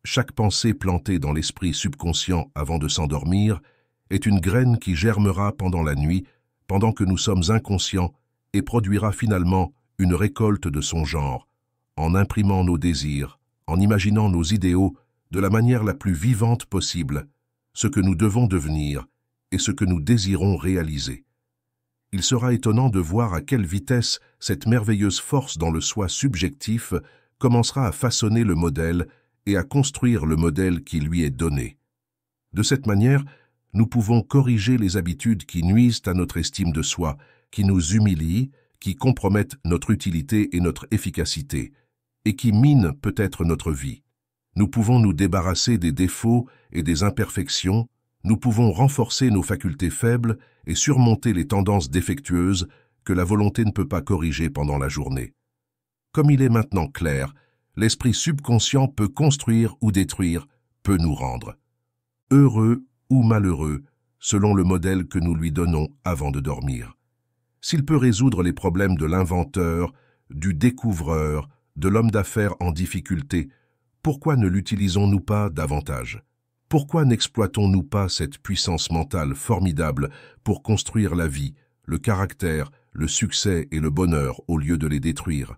Chaque pensée plantée dans l'esprit subconscient avant de s'endormir est une graine qui germera pendant la nuit, pendant que nous sommes inconscients, et produira finalement une récolte de son genre, en imprimant nos désirs, en imaginant nos idéaux de la manière la plus vivante possible, ce que nous devons devenir et ce que nous désirons réaliser. Il sera étonnant de voir à quelle vitesse cette merveilleuse force dans le soi subjectif commencera à façonner le modèle et à construire le modèle qui lui est donné. De cette manière, nous pouvons corriger les habitudes qui nuisent à notre estime de soi, qui nous humilient, qui compromettent notre utilité et notre efficacité, et qui minent peut-être notre vie. Nous pouvons nous débarrasser des défauts et des imperfections, nous pouvons renforcer nos facultés faibles et surmonter les tendances défectueuses que la volonté ne peut pas corriger pendant la journée. Comme il est maintenant clair, l'esprit subconscient peut construire ou détruire, peut nous rendre heureux ou malheureux, selon le modèle que nous lui donnons avant de dormir. S'il peut résoudre les problèmes de l'inventeur, du découvreur, de l'homme d'affaires en difficulté, pourquoi ne l'utilisons-nous pas davantage? Pourquoi n'exploitons-nous pas cette puissance mentale formidable pour construire la vie, le caractère, le succès et le bonheur au lieu de les détruire?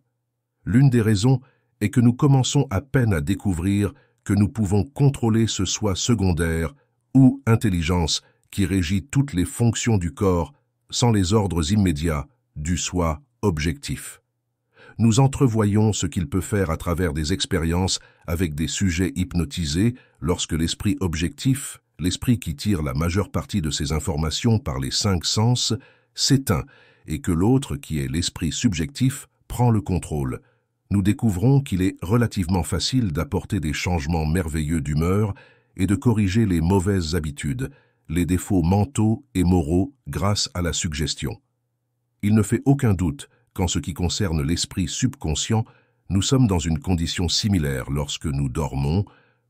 L'une des raisons est que nous commençons à peine à découvrir que nous pouvons contrôler ce soi secondaire ou intelligence qui régit toutes les fonctions du corps sans les ordres immédiats du soi objectif. Nous entrevoyons ce qu'il peut faire à travers des expériences avec des sujets hypnotisés lorsque l'esprit objectif, l'esprit qui tire la majeure partie de ses informations par les 5 sens, s'éteint et que l'autre, qui est l'esprit subjectif, prend le contrôle. Nous découvrons qu'il est relativement facile d'apporter des changements merveilleux d'humeur et de corriger les mauvaises habitudes, les défauts mentaux et moraux grâce à la suggestion. Il ne fait aucun doute qu'en ce qui concerne l'esprit subconscient, nous sommes dans une condition similaire lorsque nous dormons,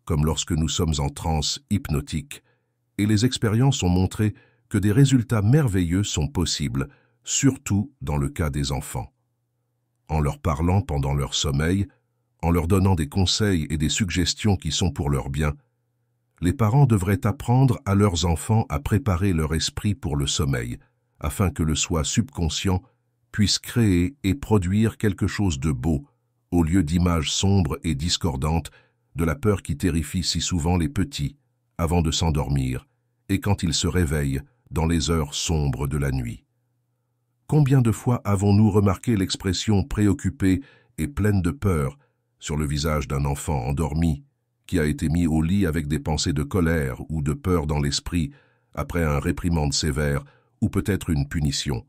comme lorsque nous sommes en transe hypnotique, et les expériences ont montré que des résultats merveilleux sont possibles, surtout dans le cas des enfants. En leur parlant pendant leur sommeil, en leur donnant des conseils et des suggestions qui sont pour leur bien, les parents devraient apprendre à leurs enfants à préparer leur esprit pour le sommeil, afin que le soi subconscient puisse créer et produire quelque chose de beau, au lieu d'images sombres et discordantes de la peur qui terrifie si souvent les petits, avant de s'endormir, et quand ils se réveillent dans les heures sombres de la nuit. Combien de fois avons-nous remarqué l'expression préoccupée et pleine de peur sur le visage d'un enfant endormi, qui a été mis au lit avec des pensées de colère ou de peur dans l'esprit, après un réprimande sévère ou peut-être une punition?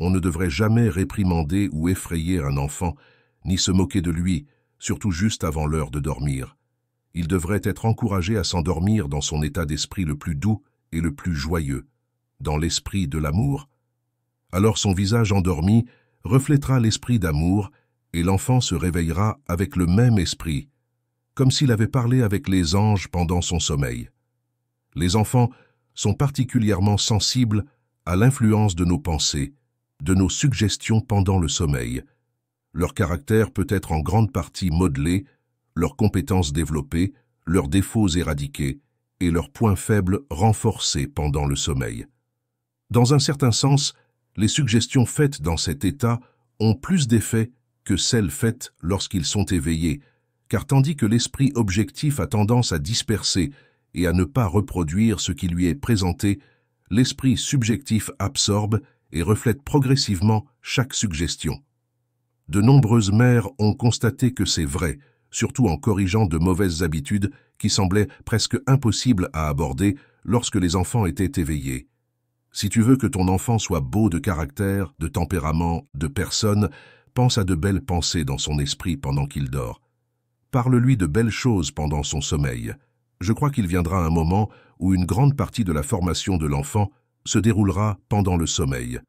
On ne devrait jamais réprimander ou effrayer un enfant, ni se moquer de lui, surtout juste avant l'heure de dormir. Il devrait être encouragé à s'endormir dans son état d'esprit le plus doux et le plus joyeux, dans l'esprit de l'amour. Alors son visage endormi reflètera l'esprit d'amour et l'enfant se réveillera avec le même esprit, comme s'il avait parlé avec les anges pendant son sommeil. Les enfants sont particulièrement sensibles à l'influence de nos pensées, de nos suggestions pendant le sommeil. Leur caractère peut être en grande partie modelé, leurs compétences développées, leurs défauts éradiqués et leurs points faibles renforcés pendant le sommeil. Dans un certain sens, les suggestions faites dans cet état ont plus d'effet que celles faites lorsqu'ils sont éveillés, car tandis que l'esprit objectif a tendance à disperser et à ne pas reproduire ce qui lui est présenté, l'esprit subjectif absorbe et reflète progressivement chaque suggestion. De nombreuses mères ont constaté que c'est vrai, surtout en corrigeant de mauvaises habitudes qui semblaient presque impossibles à aborder lorsque les enfants étaient éveillés. Si tu veux que ton enfant soit beau de caractère, de tempérament, de personne, pense à de belles pensées dans son esprit pendant qu'il dort. Parle-lui de belles choses pendant son sommeil. Je crois qu'il viendra un moment où une grande partie de la formation de l'enfant se déroulera pendant le sommeil.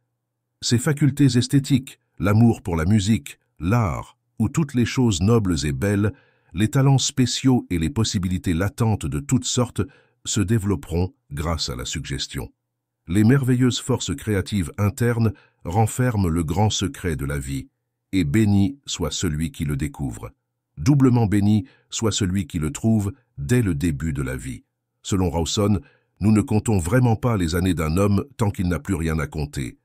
Ses facultés esthétiques, l'amour pour la musique, l'art, ou toutes les choses nobles et belles, les talents spéciaux et les possibilités latentes de toutes sortes se développeront grâce à la suggestion. Les merveilleuses forces créatives internes renferment le grand secret de la vie, et béni soit celui qui le découvre. Doublement béni soit celui qui le trouve dès le début de la vie. Selon Rawson, nous ne comptons vraiment pas les années d'un homme tant qu'il n'a plus rien à compter.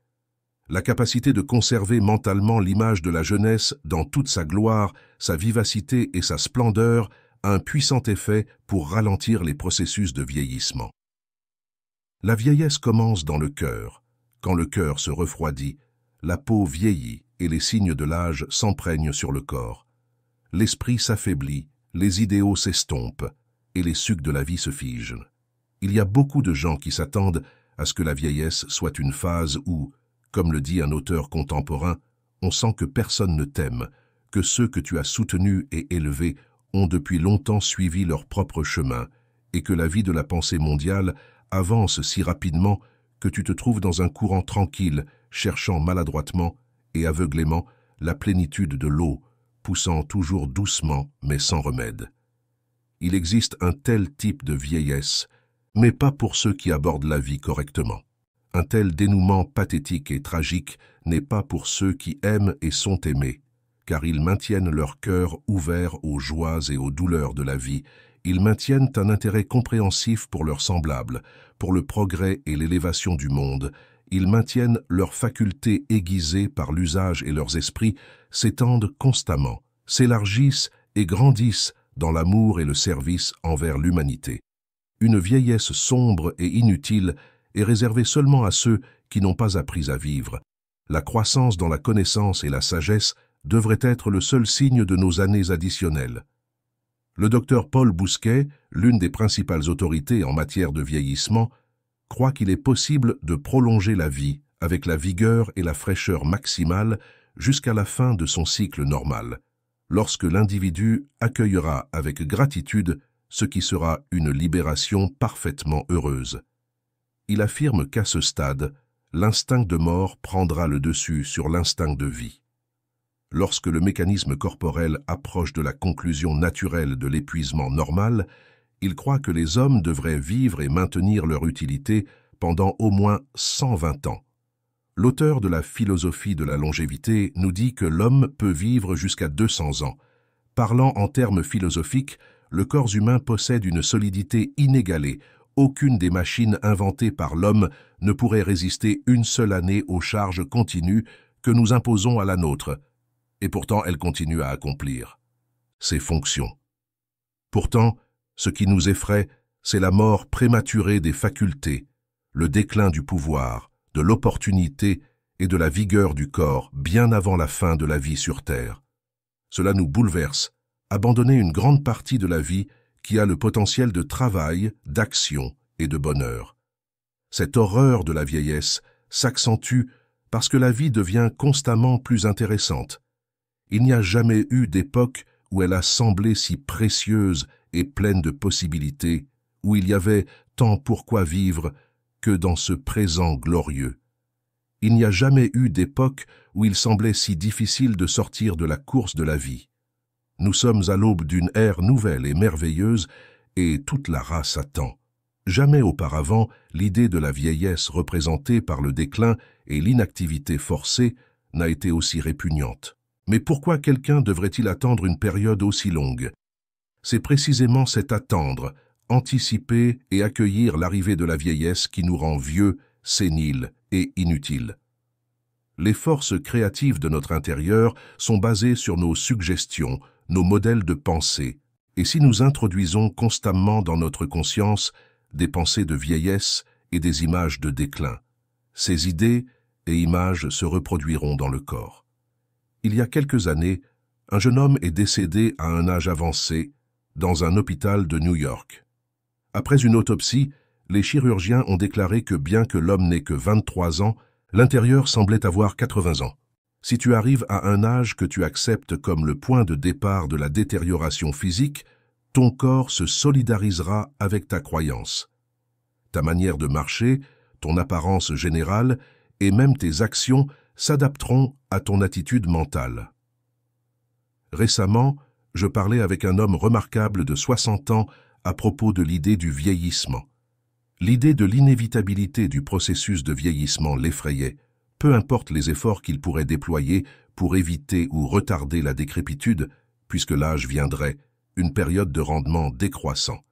La capacité de conserver mentalement l'image de la jeunesse dans toute sa gloire, sa vivacité et sa splendeur a un puissant effet pour ralentir les processus de vieillissement. La vieillesse commence dans le cœur. Quand le cœur se refroidit, la peau vieillit et les signes de l'âge s'emprègnent sur le corps. L'esprit s'affaiblit, les idéaux s'estompent et les sucs de la vie se figent. Il y a beaucoup de gens qui s'attendent à ce que la vieillesse soit une phase où, comme le dit un auteur contemporain, on sent que personne ne t'aime, que ceux que tu as soutenus et élevés ont depuis longtemps suivi leur propre chemin et que la vie de la pensée mondiale avance si rapidement que tu te trouves dans un courant tranquille, cherchant maladroitement et aveuglément la plénitude de l'eau, poussant toujours doucement mais sans remède. Il existe un tel type de vieillesse, mais pas pour ceux qui abordent la vie correctement. Un tel dénouement pathétique et tragique n'est pas pour ceux qui aiment et sont aimés, car ils maintiennent leur cœur ouvert aux joies et aux douleurs de la vie. Ils maintiennent un intérêt compréhensif pour leurs semblables, pour le progrès et l'élévation du monde. Ils maintiennent leurs facultés aiguisées par l'usage et leurs esprits s'étendent constamment, s'élargissent et grandissent dans l'amour et le service envers l'humanité. Une vieillesse sombre et inutile est réservée seulement à ceux qui n'ont pas appris à vivre. La croissance dans la connaissance et la sagesse devrait être le seul signe de nos années additionnelles. Le docteur Paul Bousquet, l'une des principales autorités en matière de vieillissement, croit qu'il est possible de prolonger la vie avec la vigueur et la fraîcheur maximale jusqu'à la fin de son cycle normal, lorsque l'individu accueillera avec gratitude ce qui sera une libération parfaitement heureuse. Il affirme qu'à ce stade, l'instinct de mort prendra le dessus sur l'instinct de vie. Lorsque le mécanisme corporel approche de la conclusion naturelle de l'épuisement normal, il croit que les hommes devraient vivre et maintenir leur utilité pendant au moins 120 ans. L'auteur de la philosophie de la longévité nous dit que l'homme peut vivre jusqu'à 200 ans. Parlant en termes philosophiques, le corps humain possède une solidité inégalée. Aucune des machines inventées par l'homme ne pourrait résister une seule année aux charges continues que nous imposons à la nôtre. Et pourtant elle continue à accomplir ses fonctions. Pourtant, ce qui nous effraie, c'est la mort prématurée des facultés, le déclin du pouvoir, de l'opportunité et de la vigueur du corps bien avant la fin de la vie sur Terre. Cela nous bouleverse, abandonner une grande partie de la vie qui a le potentiel de travail, d'action et de bonheur. Cette horreur de la vieillesse s'accentue parce que la vie devient constamment plus intéressante. Il n'y a jamais eu d'époque où elle a semblé si précieuse et pleine de possibilités, où il y avait tant pourquoi vivre que dans ce présent glorieux. Il n'y a jamais eu d'époque où il semblait si difficile de sortir de la course de la vie. Nous sommes à l'aube d'une ère nouvelle et merveilleuse, et toute la race attend. Jamais auparavant, l'idée de la vieillesse représentée par le déclin et l'inactivité forcée n'a été aussi répugnante. Mais pourquoi quelqu'un devrait-il attendre une période aussi longue? C'est précisément cet attendre, anticiper et accueillir l'arrivée de la vieillesse qui nous rend vieux, séniles et inutiles. Les forces créatives de notre intérieur sont basées sur nos suggestions, nos modèles de pensée, et si nous introduisons constamment dans notre conscience des pensées de vieillesse et des images de déclin, ces idées et images se reproduiront dans le corps. Il y a quelques années, Un jeune homme est décédé à un âge avancé dans un hôpital de New York. Après une autopsie, les chirurgiens ont déclaré que bien que l'homme n'ait que 23 ans, l'intérieur semblait avoir 80 ans. Si tu arrives à un âge que tu acceptes comme le point de départ de la détérioration physique, ton corps se solidarisera avec ta croyance. Ta manière de marcher, ton apparence générale et même tes actions s'adapteront à ton attitude mentale. Récemment, je parlais avec un homme remarquable de 60 ans à propos de l'idée du vieillissement. L'idée de l'inévitabilité du processus de vieillissement l'effrayait, peu importe les efforts qu'il pourrait déployer pour éviter ou retarder la décrépitude, puisque l'âge viendrait, une période de rendement décroissant.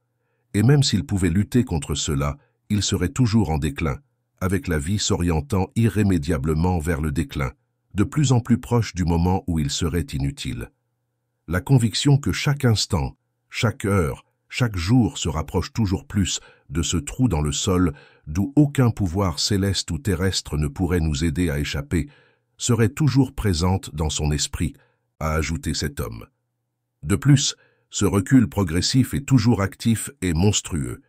Et même s'il pouvait lutter contre cela, il serait toujours en déclin, avec la vie s'orientant irrémédiablement vers le déclin, de plus en plus proche du moment où il serait inutile. La conviction que chaque instant, chaque heure, chaque jour se rapproche toujours plus de ce trou dans le sol d'où aucun pouvoir céleste ou terrestre ne pourrait nous aider à échapper, serait toujours présente dans son esprit, a ajouté cet homme. De plus, ce recul progressif est toujours actif et monstrueux.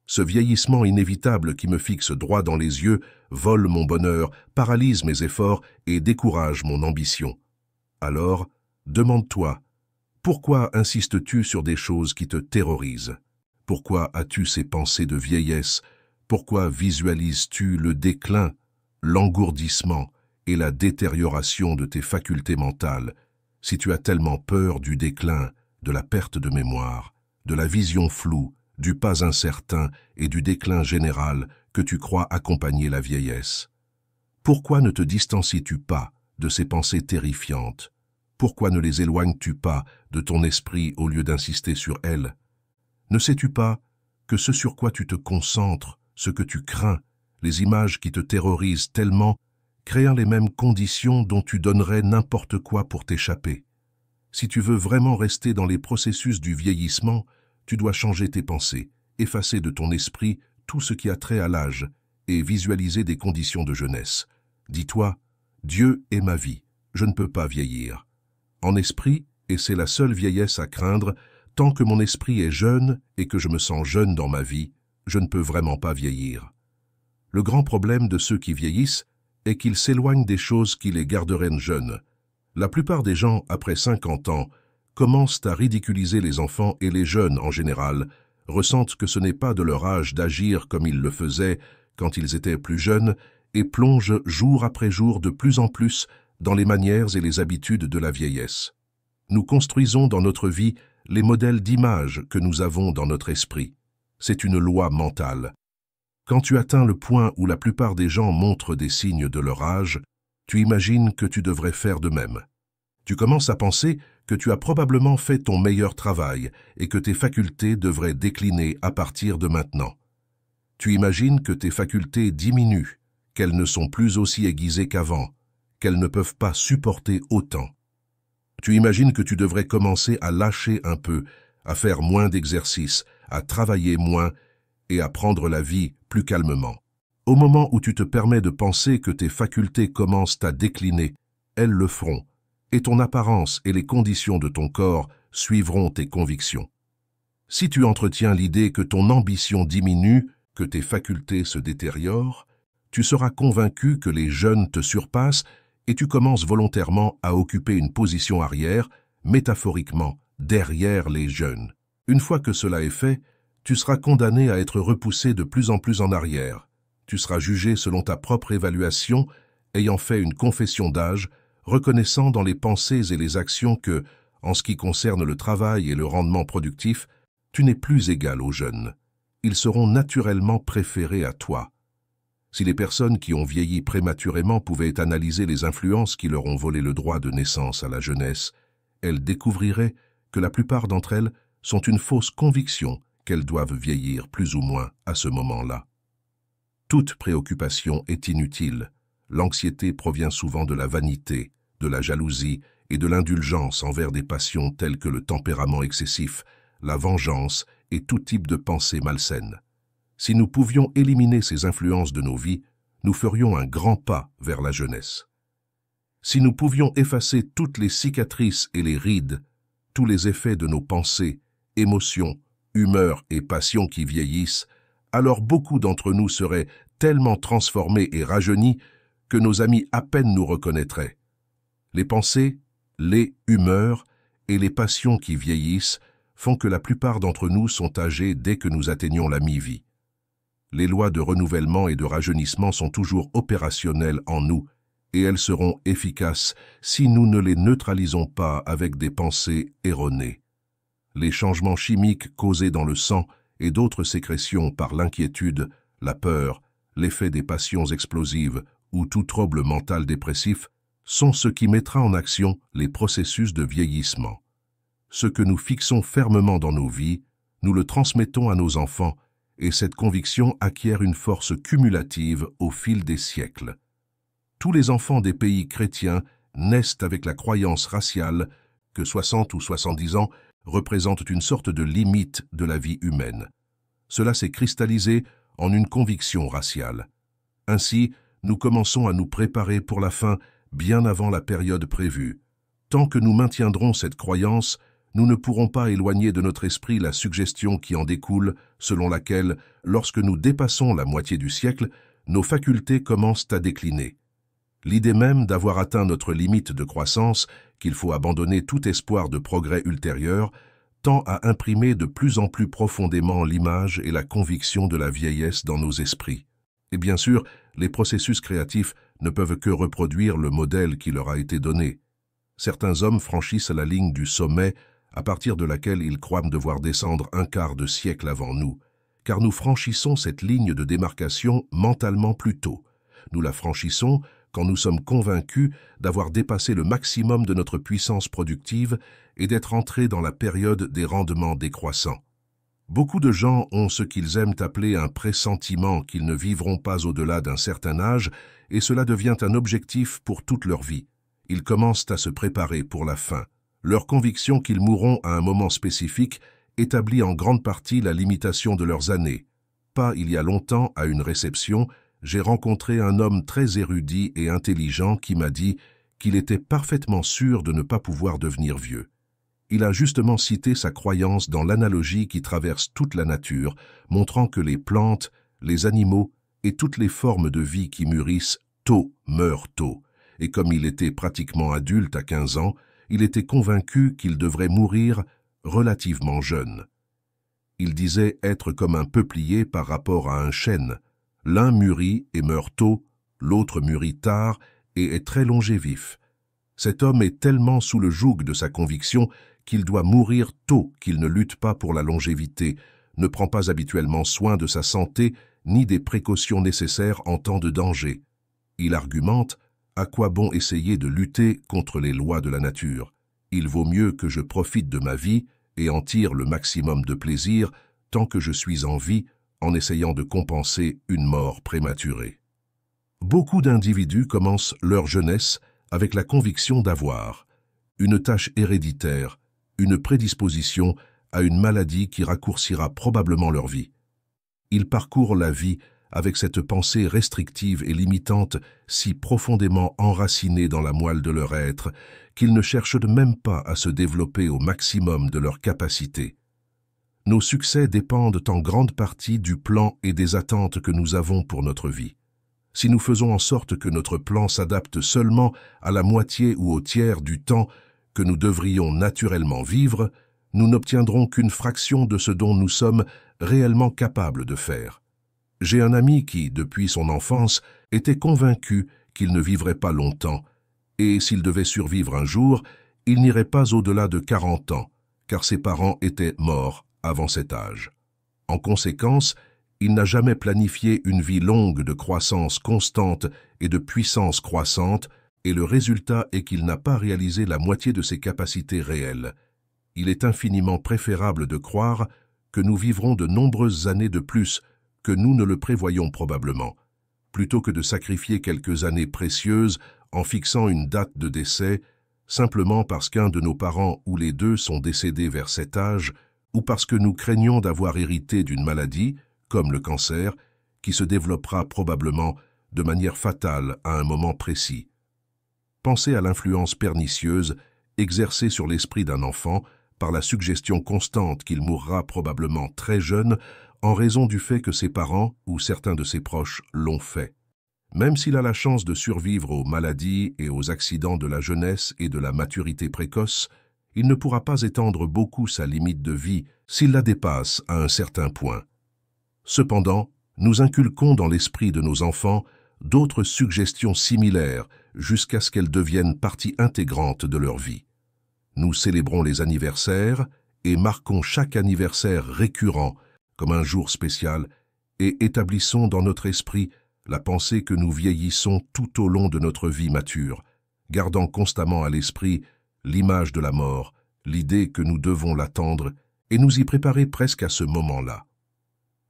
Ce vieillissement inévitable qui me fixe droit dans les yeux vole mon bonheur, paralyse mes efforts et décourage mon ambition. Alors, demande-toi, pourquoi insistes-tu sur des choses qui te terrorisent? Pourquoi as-tu ces pensées de vieillesse? Pourquoi visualises-tu le déclin, l'engourdissement et la détérioration de tes facultés mentales, si tu as tellement peur du déclin, de la perte de mémoire, de la vision floue, du pas incertain et du déclin général que tu crois accompagner la vieillesse? Pourquoi ne te distancies-tu pas de ces pensées terrifiantes? Pourquoi ne les éloignes-tu pas de ton esprit au lieu d'insister sur elles? Ne sais-tu pas que ce sur quoi tu te concentres, ce que tu crains, les images qui te terrorisent tellement, créent les mêmes conditions dont tu donnerais n'importe quoi pour t'échapper? Si tu veux vraiment rester dans les processus du vieillissement, tu dois changer tes pensées, effacer de ton esprit tout ce qui a trait à l'âge et visualiser des conditions de jeunesse. Dis-toi, Dieu est ma vie, je ne peux pas vieillir. En esprit, et c'est la seule vieillesse à craindre, tant que mon esprit est jeune et que je me sens jeune dans ma vie, je ne peux vraiment pas vieillir. Le grand problème de ceux qui vieillissent est qu'ils s'éloignent des choses qui les garderaient jeunes. La plupart des gens, après 50 ans, commencent à ridiculiser les enfants et les jeunes en général, ressentent que ce n'est pas de leur âge d'agir comme ils le faisaient quand ils étaient plus jeunes et plongent jour après jour de plus en plus dans les manières et les habitudes de la vieillesse. Nous construisons dans notre vie les modèles d'image que nous avons dans notre esprit. C'est une loi mentale. Quand tu atteins le point où la plupart des gens montrent des signes de leur âge, tu imagines que tu devrais faire de même. Tu commences à penser que tu as probablement fait ton meilleur travail et que tes facultés devraient décliner à partir de maintenant. Tu imagines que tes facultés diminuent, qu'elles ne sont plus aussi aiguisées qu'avant, qu'elles ne peuvent pas supporter autant. Tu imagines que tu devrais commencer à lâcher un peu, à faire moins d'exercices, à travailler moins et à prendre la vie plus calmement. Au moment où tu te permets de penser que tes facultés commencent à décliner, elles le feront, et ton apparence et les conditions de ton corps suivront tes convictions. Si tu entretiens l'idée que ton ambition diminue, que tes facultés se détériorent, tu seras convaincu que les jeunes te surpassent et tu commences volontairement à occuper une position arrière, métaphoriquement, derrière les jeunes. Une fois que cela est fait, tu seras condamné à être repoussé de plus en plus en arrière. Tu seras jugé selon ta propre évaluation, ayant fait une confession d'âge, reconnaissant dans les pensées et les actions que, en ce qui concerne le travail et le rendement productif, tu n'es plus égal aux jeunes. Ils seront naturellement préférés à toi. Si les personnes qui ont vieilli prématurément pouvaient analyser les influences qui leur ont volé le droit de naissance à la jeunesse, elles découvriraient que la plupart d'entre elles sont une fausse conviction qu'elles doivent vieillir plus ou moins à ce moment-là. Toute préoccupation est inutile. L'anxiété provient souvent de la vanité, de la jalousie et de l'indulgence envers des passions telles que le tempérament excessif, la vengeance et tout type de pensée malsaine. Si nous pouvions éliminer ces influences de nos vies, nous ferions un grand pas vers la jeunesse. Si nous pouvions effacer toutes les cicatrices et les rides, tous les effets de nos pensées, émotions, humeurs et passions qui vieillissent, alors beaucoup d'entre nous seraient tellement transformés et rajeunis que nos amis à peine nous reconnaîtraient. Les pensées, les humeurs et les passions qui vieillissent font que la plupart d'entre nous sont âgés dès que nous atteignons la mi-vie. Les lois de renouvellement et de rajeunissement sont toujours opérationnelles en nous, et elles seront efficaces si nous ne les neutralisons pas avec des pensées erronées. Les changements chimiques causés dans le sang et d'autres sécrétions par l'inquiétude, la peur, l'effet des passions explosives ou tout trouble mental dépressif sont ce qui mettra en action les processus de vieillissement. Ce que nous fixons fermement dans nos vies, nous le transmettons à nos enfants, et cette conviction acquiert une force cumulative au fil des siècles. Tous les enfants des pays chrétiens naissent avec la croyance raciale que 60 ou 70 ans représentent une sorte de limite de la vie humaine. Cela s'est cristallisé en une conviction raciale. Ainsi, nous commençons à nous préparer pour la fin bien avant la période prévue. Tant que nous maintiendrons cette croyance, nous ne pourrons pas éloigner de notre esprit la suggestion qui en découle, selon laquelle, lorsque nous dépassons la moitié du siècle, nos facultés commencent à décliner. L'idée même d'avoir atteint notre limite de croissance, qu'il faut abandonner tout espoir de progrès ultérieur, tend à imprimer de plus en plus profondément l'image et la conviction de la vieillesse dans nos esprits. Et bien sûr, les processus créatifs ne peuvent que reproduire le modèle qui leur a été donné. Certains hommes franchissent la ligne du sommet à partir de laquelle ils croient devoir descendre un quart de siècle avant nous, car nous franchissons cette ligne de démarcation mentalement plus tôt. Nous la franchissons quand nous sommes convaincus d'avoir dépassé le maximum de notre puissance productive et d'être entrés dans la période des rendements décroissants. Beaucoup de gens ont ce qu'ils aiment appeler un pressentiment qu'ils ne vivront pas au-delà d'un certain âge, et cela devient un objectif pour toute leur vie. Ils commencent à se préparer pour la fin. Leur conviction qu'ils mourront à un moment spécifique établit en grande partie la limitation de leurs années. Pas il y a longtemps, à une réception, j'ai rencontré un homme très érudit et intelligent qui m'a dit qu'il était parfaitement sûr de ne pas pouvoir devenir vieux. Il a justement cité sa croyance dans l'analogie qui traverse toute la nature, montrant que les plantes, les animaux et toutes les formes de vie qui mûrissent tôt meurent tôt, et comme il était pratiquement adulte à 15 ans, il était convaincu qu'il devrait mourir relativement jeune. Il disait être comme un peuplier par rapport à un chêne. L'un mûrit et meurt tôt, l'autre mûrit tard et est très longévif. Cet homme est tellement sous le joug de sa conviction qu'il doit mourir tôt qu'il ne lutte pas pour la longévité, ne prend pas habituellement soin de sa santé ni des précautions nécessaires en temps de danger. Il argumente: à quoi bon essayer de lutter contre les lois de la nature? Il vaut mieux que je profite de ma vie et en tire le maximum de plaisir tant que je suis en vie, en essayant de compenser une mort prématurée. Beaucoup d'individus commencent leur jeunesse avec la conviction d'avoir une tâche héréditaire, une prédisposition à une maladie qui raccourcira probablement leur vie. Ils parcourent la vie avec cette pensée restrictive et limitante si profondément enracinée dans la moelle de leur être qu'ils ne cherchent même pas à se développer au maximum de leurs capacités. Nos succès dépendent en grande partie du plan et des attentes que nous avons pour notre vie. Si nous faisons en sorte que notre plan s'adapte seulement à la moitié ou au tiers du temps que nous devrions naturellement vivre, nous n'obtiendrons qu'une fraction de ce dont nous sommes réellement capables de faire. J'ai un ami qui, depuis son enfance, était convaincu qu'il ne vivrait pas longtemps, et s'il devait survivre un jour, il n'irait pas au-delà de 40 ans, car ses parents étaient morts avant cet âge. En conséquence, il n'a jamais planifié une vie longue de croissance constante et de puissance croissante, et le résultat est qu'il n'a pas réalisé la moitié de ses capacités réelles. Il est infiniment préférable de croire que nous vivrons de nombreuses années de plus que nous ne le prévoyons probablement, plutôt que de sacrifier quelques années précieuses en fixant une date de décès, simplement parce qu'un de nos parents ou les deux sont décédés vers cet âge, ou parce que nous craignons d'avoir hérité d'une maladie, comme le cancer, qui se développera probablement de manière fatale à un moment précis. Pensez à l'influence pernicieuse exercée sur l'esprit d'un enfant par la suggestion constante qu'il mourra probablement très jeune en raison du fait que ses parents ou certains de ses proches l'ont fait. Même s'il a la chance de survivre aux maladies et aux accidents de la jeunesse et de la maturité précoce, il ne pourra pas étendre beaucoup sa limite de vie s'il la dépasse à un certain point. Cependant, nous inculquons dans l'esprit de nos enfants d'autres suggestions similaires jusqu'à ce qu'elles deviennent partie intégrante de leur vie. Nous célébrons les anniversaires et marquons chaque anniversaire récurrent comme un jour spécial et établissons dans notre esprit la pensée que nous vieillissons tout au long de notre vie mature, gardant constamment à l'esprit l'image de la mort, l'idée que nous devons l'attendre et nous y préparer presque à ce moment-là.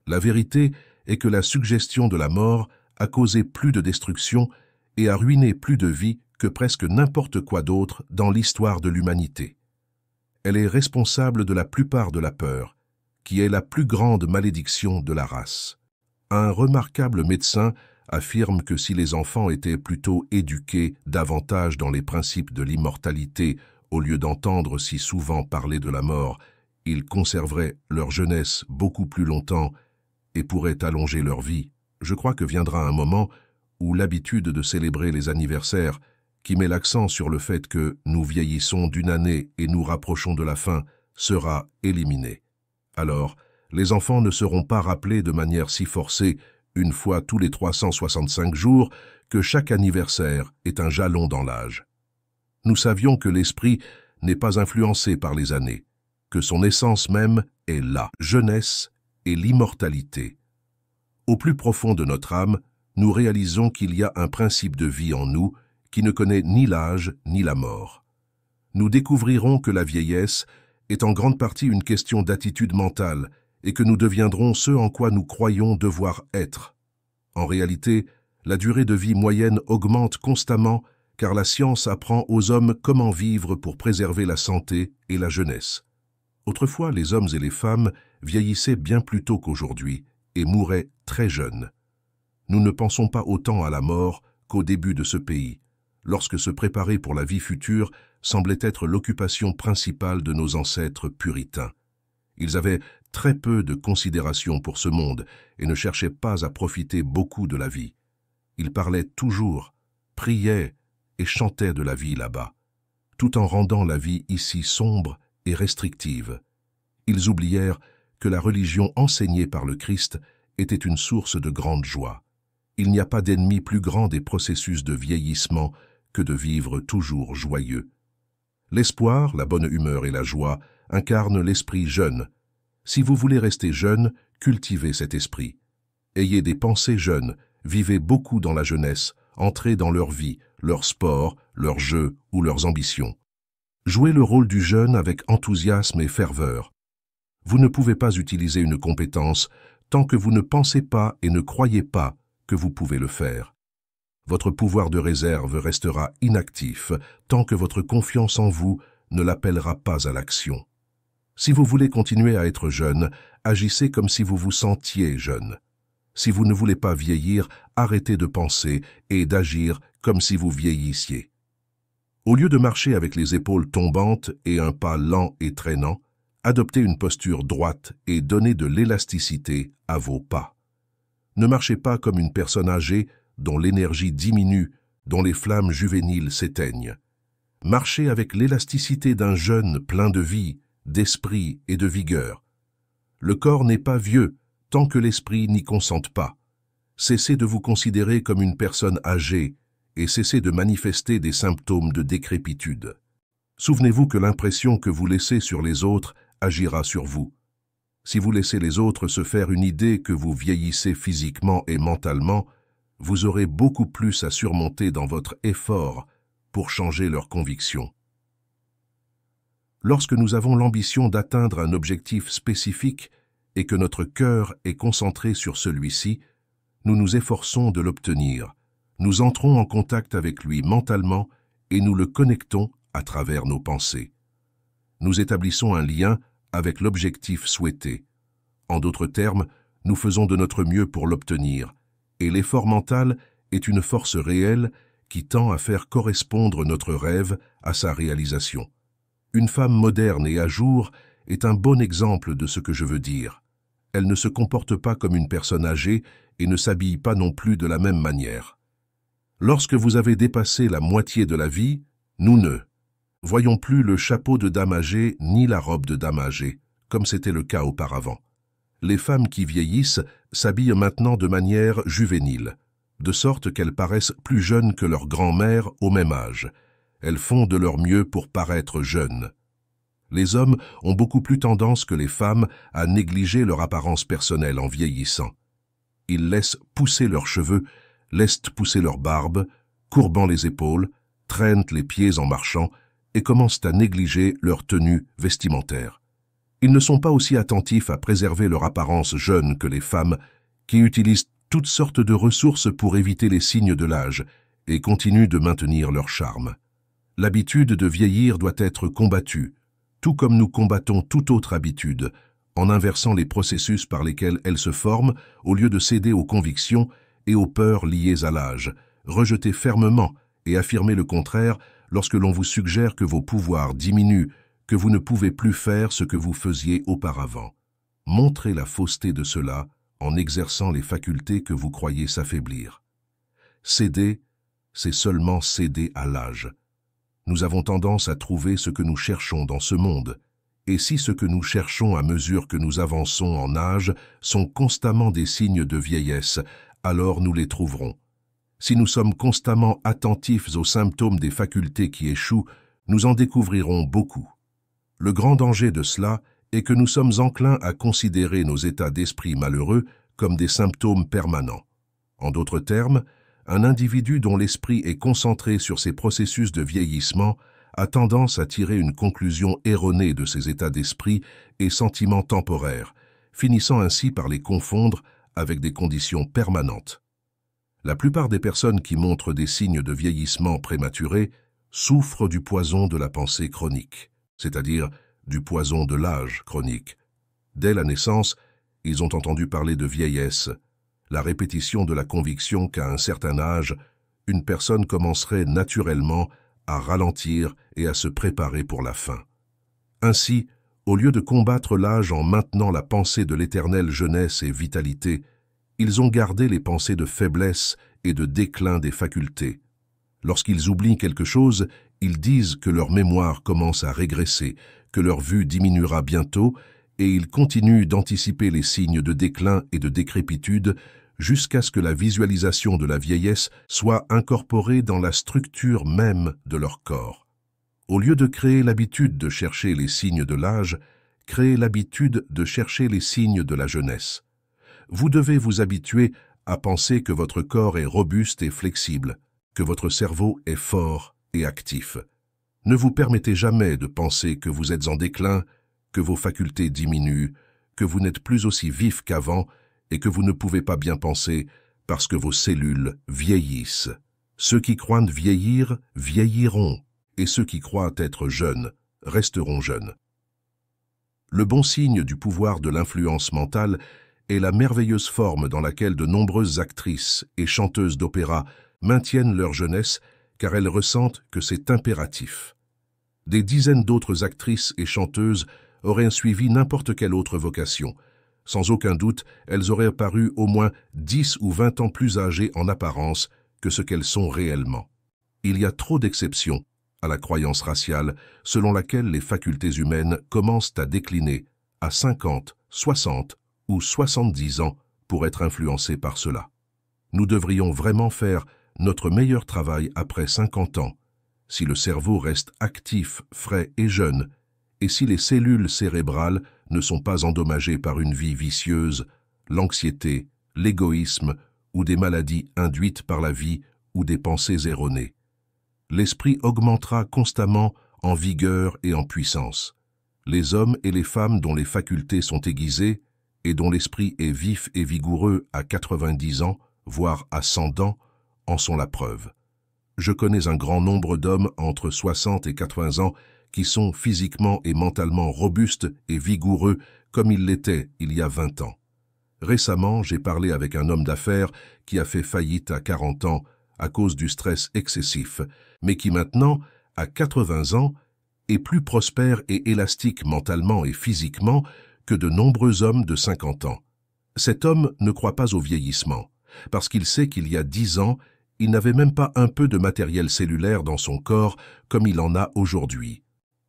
La vérité est que la suggestion de la mort a causé plus de destruction et a ruiné plus de vies que presque n'importe quoi d'autre dans l'histoire de l'humanité. Elle est responsable de la plupart de la peur, qui est la plus grande malédiction de la race. Un remarquable médecin affirme que si les enfants étaient plutôt éduqués davantage dans les principes de l'immortalité au lieu d'entendre si souvent parler de la mort, ils conserveraient leur jeunesse beaucoup plus longtemps et pourraient allonger leur vie. Je crois que viendra un moment où l'habitude de célébrer les anniversaires, qui met l'accent sur le fait que nous vieillissons d'une année et nous rapprochons de la fin, sera éliminée. Alors, les enfants ne seront pas rappelés de manière si forcée, une fois tous les 365 jours, que chaque anniversaire est un jalon dans l'âge. Nous savions que l'esprit n'est pas influencé par les années, que son essence même est la jeunesse et l'immortalité. Au plus profond de notre âme, nous réalisons qu'il y a un principe de vie en nous qui ne connaît ni l'âge ni la mort. Nous découvrirons que la vieillesse est en grande partie une question d'attitude mentale et que nous deviendrons ce en quoi nous croyons devoir être. En réalité, la durée de vie moyenne augmente constamment car la science apprend aux hommes comment vivre pour préserver la santé et la jeunesse. Autrefois, les hommes et les femmes vieillissaient bien plus tôt qu'aujourd'hui et mouraient très jeunes. Nous ne pensons pas autant à la mort qu'au début de ce pays, lorsque se préparer pour la vie future semblait être l'occupation principale de nos ancêtres puritains. Ils avaient très peu de considération pour ce monde et ne cherchaient pas à profiter beaucoup de la vie. Ils parlaient toujours, priaient et chantaient de la vie là-bas, tout en rendant la vie ici sombre et restrictive. Ils oublièrent que la religion enseignée par le Christ était une source de grande joie. Il n'y a pas d'ennemi plus grand des processus de vieillissement que de vivre toujours joyeux. L'espoir, la bonne humeur et la joie incarnent l'esprit jeune. Si vous voulez rester jeune, cultivez cet esprit. Ayez des pensées jeunes, vivez beaucoup dans la jeunesse, entrez dans leur vie, leur sport, leurs jeux ou leurs ambitions. Jouez le rôle du jeune avec enthousiasme et ferveur. Vous ne pouvez pas utiliser une compétence tant que vous ne pensez pas et ne croyez pas que vous pouvez le faire. Votre pouvoir de réserve restera inactif tant que votre confiance en vous ne l'appellera pas à l'action. Si vous voulez continuer à être jeune, agissez comme si vous vous sentiez jeune. Si vous ne voulez pas vieillir, arrêtez de penser et d'agir comme si vous vieillissiez. Au lieu de marcher avec les épaules tombantes et un pas lent et traînant, adoptez une posture droite et donnez de l'élasticité à vos pas. Ne marchez pas comme une personne âgée dont l'énergie diminue, dont les flammes juvéniles s'éteignent. Marchez avec l'élasticité d'un jeune plein de vie, d'esprit et de vigueur. Le corps n'est pas vieux tant que l'esprit n'y consente pas. Cessez de vous considérer comme une personne âgée et cessez de manifester des symptômes de décrépitude. Souvenez-vous que l'impression que vous laissez sur les autres agira sur vous. Si vous laissez les autres se faire une idée que vous vieillissez physiquement et mentalement, vous aurez beaucoup plus à surmonter dans votre effort pour changer leurs convictions. Lorsque nous avons l'ambition d'atteindre un objectif spécifique et que notre cœur est concentré sur celui-ci, nous nous efforçons de l'obtenir. Nous entrons en contact avec lui mentalement et nous le connectons à travers nos pensées. Nous établissons un lien avec l'objectif souhaité. En d'autres termes, nous faisons de notre mieux pour l'obtenir, et l'effort mental est une force réelle qui tend à faire correspondre notre rêve à sa réalisation. Une femme moderne et à jour est un bon exemple de ce que je veux dire. Elle ne se comporte pas comme une personne âgée et ne s'habille pas non plus de la même manière. Lorsque vous avez dépassé la moitié de la vie, nous ne voyons plus le chapeau de dame âgée ni la robe de dame âgée, comme c'était le cas auparavant. Les femmes qui vieillissent s'habillent maintenant de manière juvénile, de sorte qu'elles paraissent plus jeunes que leur grand-mère au même âge. Elles font de leur mieux pour paraître jeunes. Les hommes ont beaucoup plus tendance que les femmes à négliger leur apparence personnelle en vieillissant. Ils laissent pousser leurs cheveux, laissent pousser leur barbe, courbant les épaules, traînent les pieds en marchant et commencent à négliger leur tenue vestimentaire. Ils ne sont pas aussi attentifs à préserver leur apparence jeune que les femmes qui utilisent toutes sortes de ressources pour éviter les signes de l'âge et continuent de maintenir leur charme. L'habitude de vieillir doit être combattue, tout comme nous combattons toute autre habitude, en inversant les processus par lesquels elle se forme au lieu de céder aux convictions et aux peurs liées à l'âge, rejeter fermement et affirmer le contraire lorsque l'on vous suggère que vos pouvoirs diminuent, que vous ne pouvez plus faire ce que vous faisiez auparavant. Montrez la fausseté de cela en exerçant les facultés que vous croyez s'affaiblir. Céder, c'est seulement céder à l'âge. Nous avons tendance à trouver ce que nous cherchons dans ce monde, et si ce que nous cherchons à mesure que nous avançons en âge sont constamment des signes de vieillesse, alors nous les trouverons. Si nous sommes constamment attentifs aux symptômes des facultés qui échouent, nous en découvrirons beaucoup. Le grand danger de cela est que nous sommes enclins à considérer nos états d'esprit malheureux comme des symptômes permanents. En d'autres termes, un individu dont l'esprit est concentré sur ces processus de vieillissement a tendance à tirer une conclusion erronée de ses états d'esprit et sentiments temporaires, finissant ainsi par les confondre avec des conditions permanentes. La plupart des personnes qui montrent des signes de vieillissement prématuré souffrent du poison de la pensée chronique, c'est-à-dire du poison de l'âge chronique. Dès la naissance, ils ont entendu parler de vieillesse, la répétition de la conviction qu'à un certain âge, une personne commencerait naturellement à ralentir et à se préparer pour la fin. Ainsi, au lieu de combattre l'âge en maintenant la pensée de l'éternelle jeunesse et vitalité, ils ont gardé les pensées de faiblesse et de déclin des facultés. Lorsqu'ils oublient quelque chose, ils disent que leur mémoire commence à régresser, que leur vue diminuera bientôt, et ils continuent d'anticiper les signes de déclin et de décrépitude jusqu'à ce que la visualisation de la vieillesse soit incorporée dans la structure même de leur corps. Au lieu de créer l'habitude de chercher les signes de l'âge, créez l'habitude de chercher les signes de la jeunesse. Vous devez vous habituer à penser que votre corps est robuste et flexible, que votre cerveau est fort et actif. Ne vous permettez jamais de penser que vous êtes en déclin, que vos facultés diminuent, que vous n'êtes plus aussi vif qu'avant et que vous ne pouvez pas bien penser parce que vos cellules vieillissent. Ceux qui croient vieillir, vieilliront, et ceux qui croient être jeunes, resteront jeunes. Le bon signe du pouvoir de l'influence mentale est la merveilleuse forme dans laquelle de nombreuses actrices et chanteuses d'opéra maintiennent leur jeunesse car elles ressentent que c'est impératif. Des dizaines d'autres actrices et chanteuses auraient suivi n'importe quelle autre vocation. Sans aucun doute, elles auraient paru au moins 10 ou 20 ans plus âgées en apparence que ce qu'elles sont réellement. Il y a trop d'exceptions à la croyance raciale selon laquelle les facultés humaines commencent à décliner à 50, 60 ou 70 ans pour être influencées par cela. Nous devrions vraiment faire notre meilleur travail après 50 ans, si le cerveau reste actif, frais et jeune, et si les cellules cérébrales ne sont pas endommagées par une vie vicieuse, l'anxiété, l'égoïsme ou des maladies induites par la vie ou des pensées erronées. L'esprit augmentera constamment en vigueur et en puissance. Les hommes et les femmes dont les facultés sont aiguisées et dont l'esprit est vif et vigoureux à 90 ans, voire à 100 ans, en sont la preuve. Je connais un grand nombre d'hommes entre 60 et 80 ans qui sont physiquement et mentalement robustes et vigoureux comme ils l'étaient il y a 20 ans. Récemment, j'ai parlé avec un homme d'affaires qui a fait faillite à 40 ans à cause du stress excessif, mais qui maintenant, à 80 ans, est plus prospère et élastique mentalement et physiquement que de nombreux hommes de 50 ans. Cet homme ne croit pas au vieillissement, parce qu'il sait qu'il y a 10 ans, il n'avait même pas un peu de matériel cellulaire dans son corps comme il en a aujourd'hui.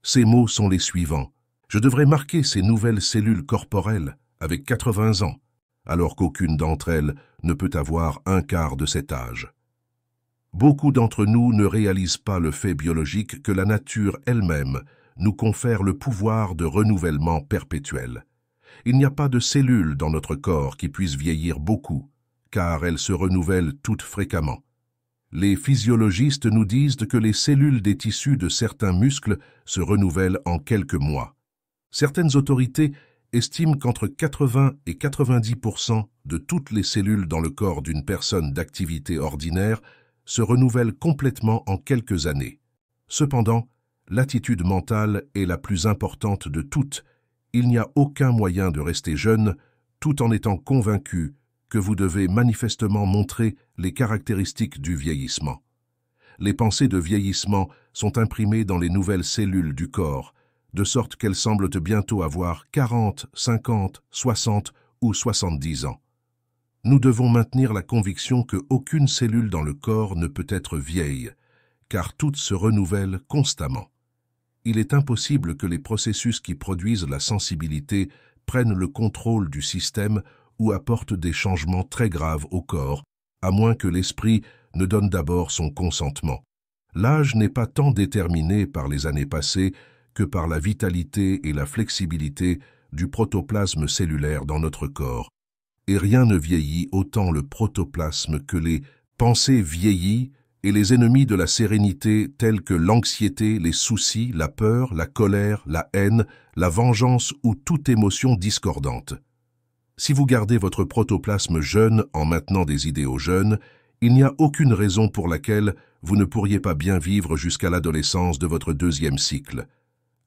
Ses mots sont les suivants. « Je devrais marquer ces nouvelles cellules corporelles avec 80 ans, alors qu'aucune d'entre elles ne peut avoir un quart de cet âge. » Beaucoup d'entre nous ne réalisent pas le fait biologique que la nature elle-même nous confère le pouvoir de renouvellement perpétuel. Il n'y a pas de cellules dans notre corps qui puissent vieillir beaucoup, car elles se renouvellent toutes fréquemment. Les physiologistes nous disent que les cellules des tissus de certains muscles se renouvellent en quelques mois. Certaines autorités estiment qu'entre 80 et 90% de toutes les cellules dans le corps d'une personne d'activité ordinaire se renouvellent complètement en quelques années. Cependant, l'attitude mentale est la plus importante de toutes. Il n'y a aucun moyen de rester jeune tout en étant convaincu que vous devez manifestement montrer les caractéristiques du vieillissement. Les pensées de vieillissement sont imprimées dans les nouvelles cellules du corps, de sorte qu'elles semblent bientôt avoir 40, 50, 60 ou 70 ans. Nous devons maintenir la conviction qu'aucune cellule dans le corps ne peut être vieille, car toutes se renouvellent constamment. Il est impossible que les processus qui produisent la sensibilité prennent le contrôle du système ou apportent des changements très graves au corps, à moins que l'esprit ne donne d'abord son consentement. L'âge n'est pas tant déterminé par les années passées que par la vitalité et la flexibilité du protoplasme cellulaire dans notre corps. Et rien ne vieillit autant le protoplasme que les pensées vieillies et les ennemis de la sérénité tels que l'anxiété, les soucis, la peur, la colère, la haine, la vengeance ou toute émotion discordante. Si vous gardez votre protoplasme jeune en maintenant des idéaux jeunes, il n'y a aucune raison pour laquelle vous ne pourriez pas bien vivre jusqu'à l'adolescence de votre deuxième cycle.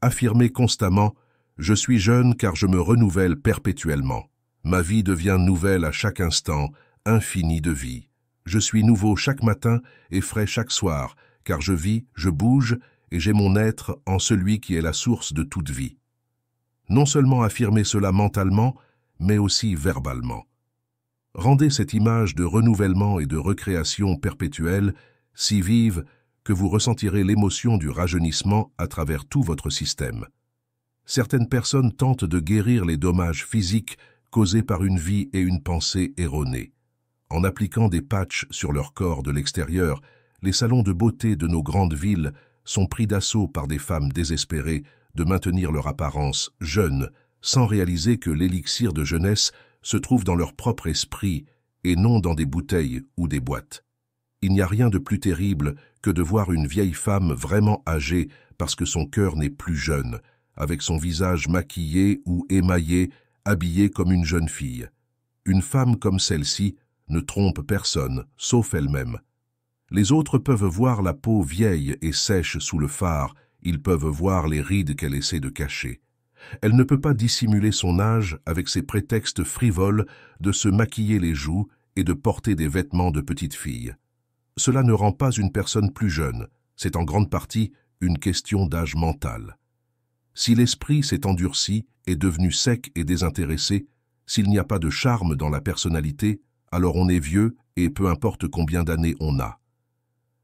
Affirmez constamment « Je suis jeune car je me renouvelle perpétuellement. Ma vie devient nouvelle à chaque instant, infinie de vie. Je suis nouveau chaque matin et frais chaque soir, car je vis, je bouge et j'ai mon être en celui qui est la source de toute vie. » Non seulement affirmez cela mentalement, mais aussi verbalement. Rendez cette image de renouvellement et de recréation perpétuelle si vive que vous ressentirez l'émotion du rajeunissement à travers tout votre système. Certaines personnes tentent de guérir les dommages physiques causés par une vie et une pensée erronées. En appliquant des patchs sur leur corps de l'extérieur, les salons de beauté de nos grandes villes sont pris d'assaut par des femmes désespérées de maintenir leur apparence jeune, sans réaliser que l'élixir de jeunesse se trouve dans leur propre esprit et non dans des bouteilles ou des boîtes. Il n'y a rien de plus terrible que de voir une vieille femme vraiment âgée parce que son cœur n'est plus jeune, avec son visage maquillé ou émaillé, habillée comme une jeune fille. Une femme comme celle-ci ne trompe personne, sauf elle-même. Les autres peuvent voir la peau vieille et sèche sous le fard, ils peuvent voir les rides qu'elle essaie de cacher. Elle ne peut pas dissimuler son âge avec ses prétextes frivoles de se maquiller les joues et de porter des vêtements de petite fille. Cela ne rend pas une personne plus jeune, c'est en grande partie une question d'âge mental. Si l'esprit s'est endurci, est devenu sec et désintéressé, s'il n'y a pas de charme dans la personnalité, alors on est vieux et peu importe combien d'années on a.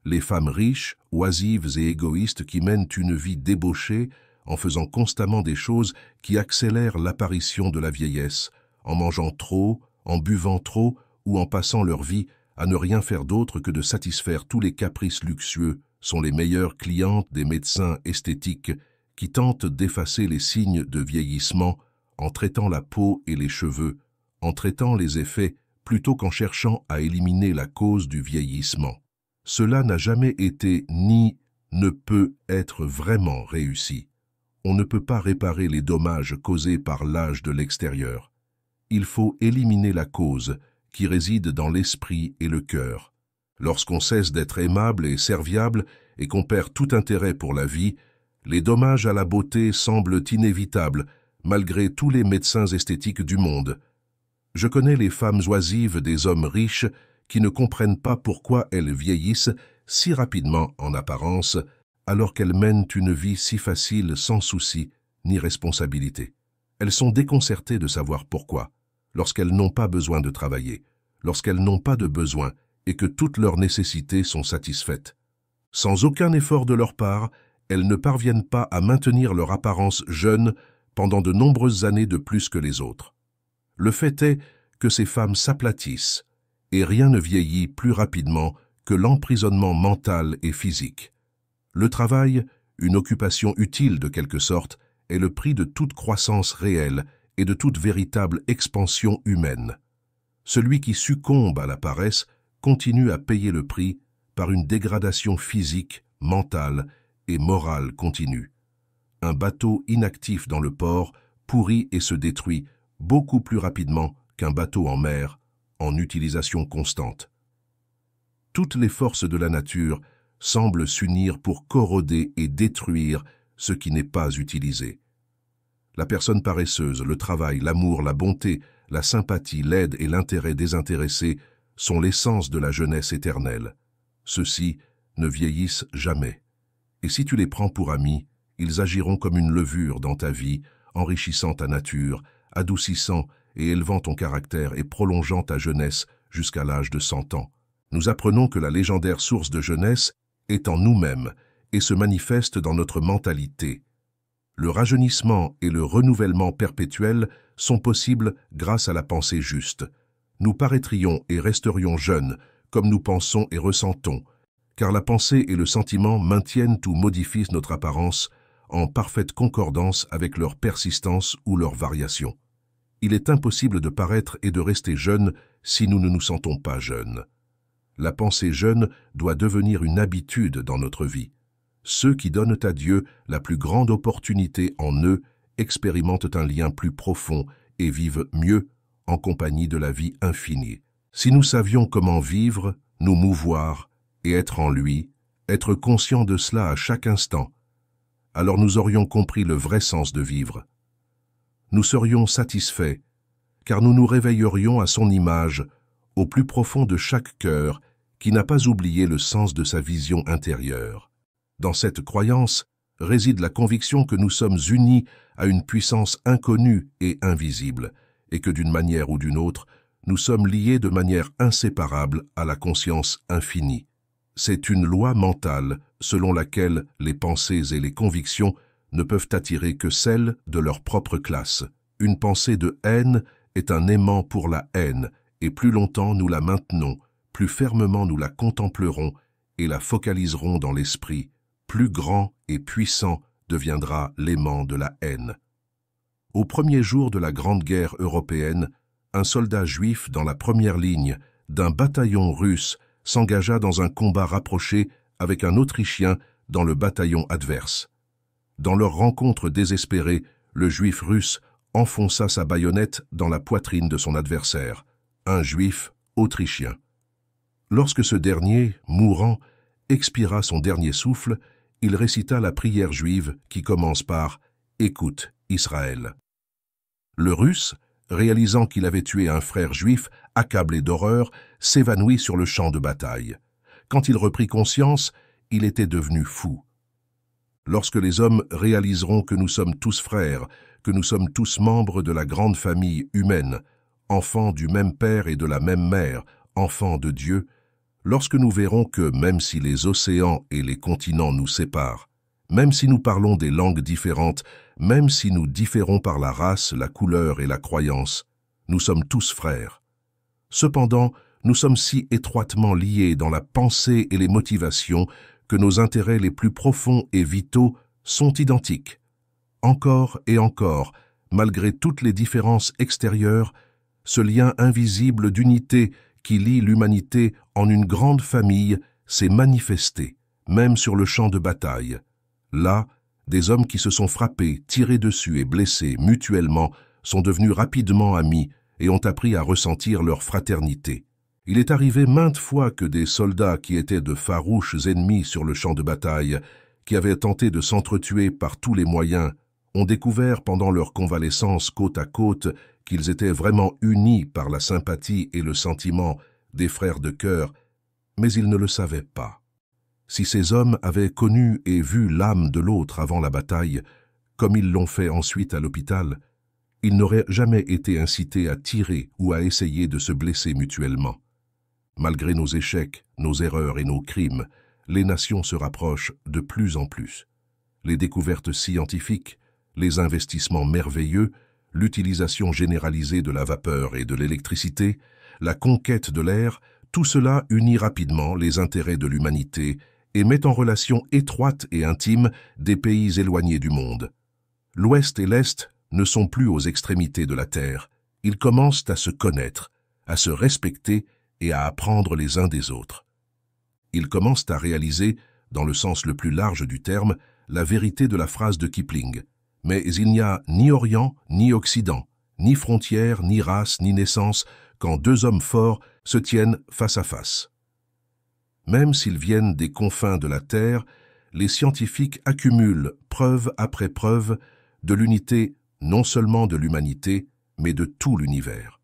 Les femmes riches, oisives et égoïstes qui mènent une vie débauchée en faisant constamment des choses qui accélèrent l'apparition de la vieillesse, en mangeant trop, en buvant trop ou en passant leur vie à ne rien faire d'autre que de satisfaire tous les caprices luxueux, sont les meilleures clientes des médecins esthétiques qui tentent d'effacer les signes de vieillissement en traitant la peau et les cheveux, en traitant les effets plutôt qu'en cherchant à éliminer la cause du vieillissement. Cela n'a jamais été ni ne peut être vraiment réussi. On ne peut pas réparer les dommages causés par l'âge de l'extérieur. Il faut éliminer la cause qui réside dans l'esprit et le cœur. Lorsqu'on cesse d'être aimable et serviable et qu'on perd tout intérêt pour la vie, les dommages à la beauté semblent inévitables malgré tous les médecins esthétiques du monde. Je connais les femmes oisives des hommes riches qui ne comprennent pas pourquoi elles vieillissent si rapidement en apparence, alors qu'elles mènent une vie si facile sans souci ni responsabilité. Elles sont déconcertées de savoir pourquoi, lorsqu'elles n'ont pas besoin de travailler, lorsqu'elles n'ont pas de besoin et que toutes leurs nécessités sont satisfaites. Sans aucun effort de leur part, elles ne parviennent pas à maintenir leur apparence jeune pendant de nombreuses années de plus que les autres. Le fait est que ces femmes s'aplatissent, et rien ne vieillit plus rapidement que l'emprisonnement mental et physique. Le travail, une occupation utile de quelque sorte, est le prix de toute croissance réelle et de toute véritable expansion humaine. Celui qui succombe à la paresse continue à payer le prix par une dégradation physique, mentale et morale continue. Un bateau inactif dans le port pourrit et se détruit beaucoup plus rapidement qu'un bateau en mer, en utilisation constante. Toutes les forces de la nature semblent s'unir pour corroder et détruire ce qui n'est pas utilisé. La personne paresseuse, le travail, l'amour, la bonté, la sympathie, l'aide et l'intérêt désintéressé sont l'essence de la jeunesse éternelle. Ceux-ci ne vieillissent jamais. Et si tu les prends pour amis, ils agiront comme une levure dans ta vie, enrichissant ta nature, adoucissant et élevant ton caractère et prolongeant ta jeunesse jusqu'à l'âge de 100 ans. Nous apprenons que la légendaire source de jeunesse est en nous-mêmes et se manifeste dans notre mentalité. Le rajeunissement et le renouvellement perpétuel sont possibles grâce à la pensée juste. Nous paraîtrions et resterions jeunes, comme nous pensons et ressentons, car la pensée et le sentiment maintiennent ou modifient notre apparence en parfaite concordance avec leur persistance ou leur variation. Il est impossible de paraître et de rester jeune si nous ne nous sentons pas jeunes. La pensée jeune doit devenir une habitude dans notre vie. Ceux qui donnent à Dieu la plus grande opportunité en eux expérimentent un lien plus profond et vivent mieux en compagnie de la vie infinie. Si nous savions comment vivre, nous mouvoir et être en lui, être conscients de cela à chaque instant, alors nous aurions compris le vrai sens de vivre. Nous serions satisfaits, car nous nous réveillerions à son image, au plus profond de chaque cœur qui n'a pas oublié le sens de sa vision intérieure. Dans cette croyance réside la conviction que nous sommes unis à une puissance inconnue et invisible, et que d'une manière ou d'une autre, nous sommes liés de manière inséparable à la conscience infinie. C'est une loi mentale selon laquelle les pensées et les convictions ne peuvent attirer que celles de leur propre classe. Une pensée de haine est un aimant pour la haine, et plus longtemps nous la maintenons, plus fermement nous la contemplerons et la focaliserons dans l'esprit, plus grand et puissant deviendra l'aimant de la haine. Au premier jour de la Grande Guerre européenne, un soldat juif dans la première ligne d'un bataillon russe s'engagea dans un combat rapproché avec un Autrichien dans le bataillon adverse. Dans leur rencontre désespérée, le juif russe enfonça sa baïonnette dans la poitrine de son adversaire, un juif autrichien. Lorsque ce dernier, mourant, expira son dernier souffle, il récita la prière juive qui commence par « Écoute, Israël ». Le Russe, réalisant qu'il avait tué un frère juif, accablé d'horreur, s'évanouit sur le champ de bataille. Quand il reprit conscience, il était devenu fou. Lorsque les hommes réaliseront que nous sommes tous frères, que nous sommes tous membres de la grande famille humaine, enfants du même père et de la même mère, enfants de Dieu, lorsque nous verrons que même si les océans et les continents nous séparent, même si nous parlons des langues différentes, même si nous différons par la race, la couleur et la croyance, nous sommes tous frères. Cependant, nous sommes si étroitement liés dans la pensée et les motivations que nos intérêts les plus profonds et vitaux sont identiques. Encore et encore, malgré toutes les différences extérieures, ce lien invisible d'unité qui lie l'humanité en une grande famille s'est manifesté, même sur le champ de bataille. Là, des hommes qui se sont frappés, tirés dessus et blessés mutuellement sont devenus rapidement amis et ont appris à ressentir leur fraternité. Il est arrivé maintes fois que des soldats qui étaient de farouches ennemis sur le champ de bataille, qui avaient tenté de s'entretuer par tous les moyens, ont découvert pendant leur convalescence côte à côte qu'ils étaient vraiment unis par la sympathie et le sentiment des frères de cœur, mais ils ne le savaient pas. Si ces hommes avaient connu et vu l'âme de l'autre avant la bataille, comme ils l'ont fait ensuite à l'hôpital, ils n'auraient jamais été incités à tirer ou à essayer de se blesser mutuellement. Malgré nos échecs, nos erreurs et nos crimes, les nations se rapprochent de plus en plus. Les découvertes scientifiques, les investissements merveilleux, l'utilisation généralisée de la vapeur et de l'électricité, la conquête de l'air, tout cela unit rapidement les intérêts de l'humanité et met en relation étroite et intime des pays éloignés du monde. L'Ouest et l'Est ne sont plus aux extrémités de la Terre. Ils commencent à se connaître, à se respecter et à apprendre les uns des autres. Ils commencent à réaliser, dans le sens le plus large du terme, la vérité de la phrase de Kipling. Mais il n'y a ni Orient, ni Occident, ni frontières, ni race, ni naissance, quand deux hommes forts se tiennent face à face. Même s'ils viennent des confins de la Terre, les scientifiques accumulent, preuve après preuve, de l'unité non seulement de l'humanité, mais de tout l'univers.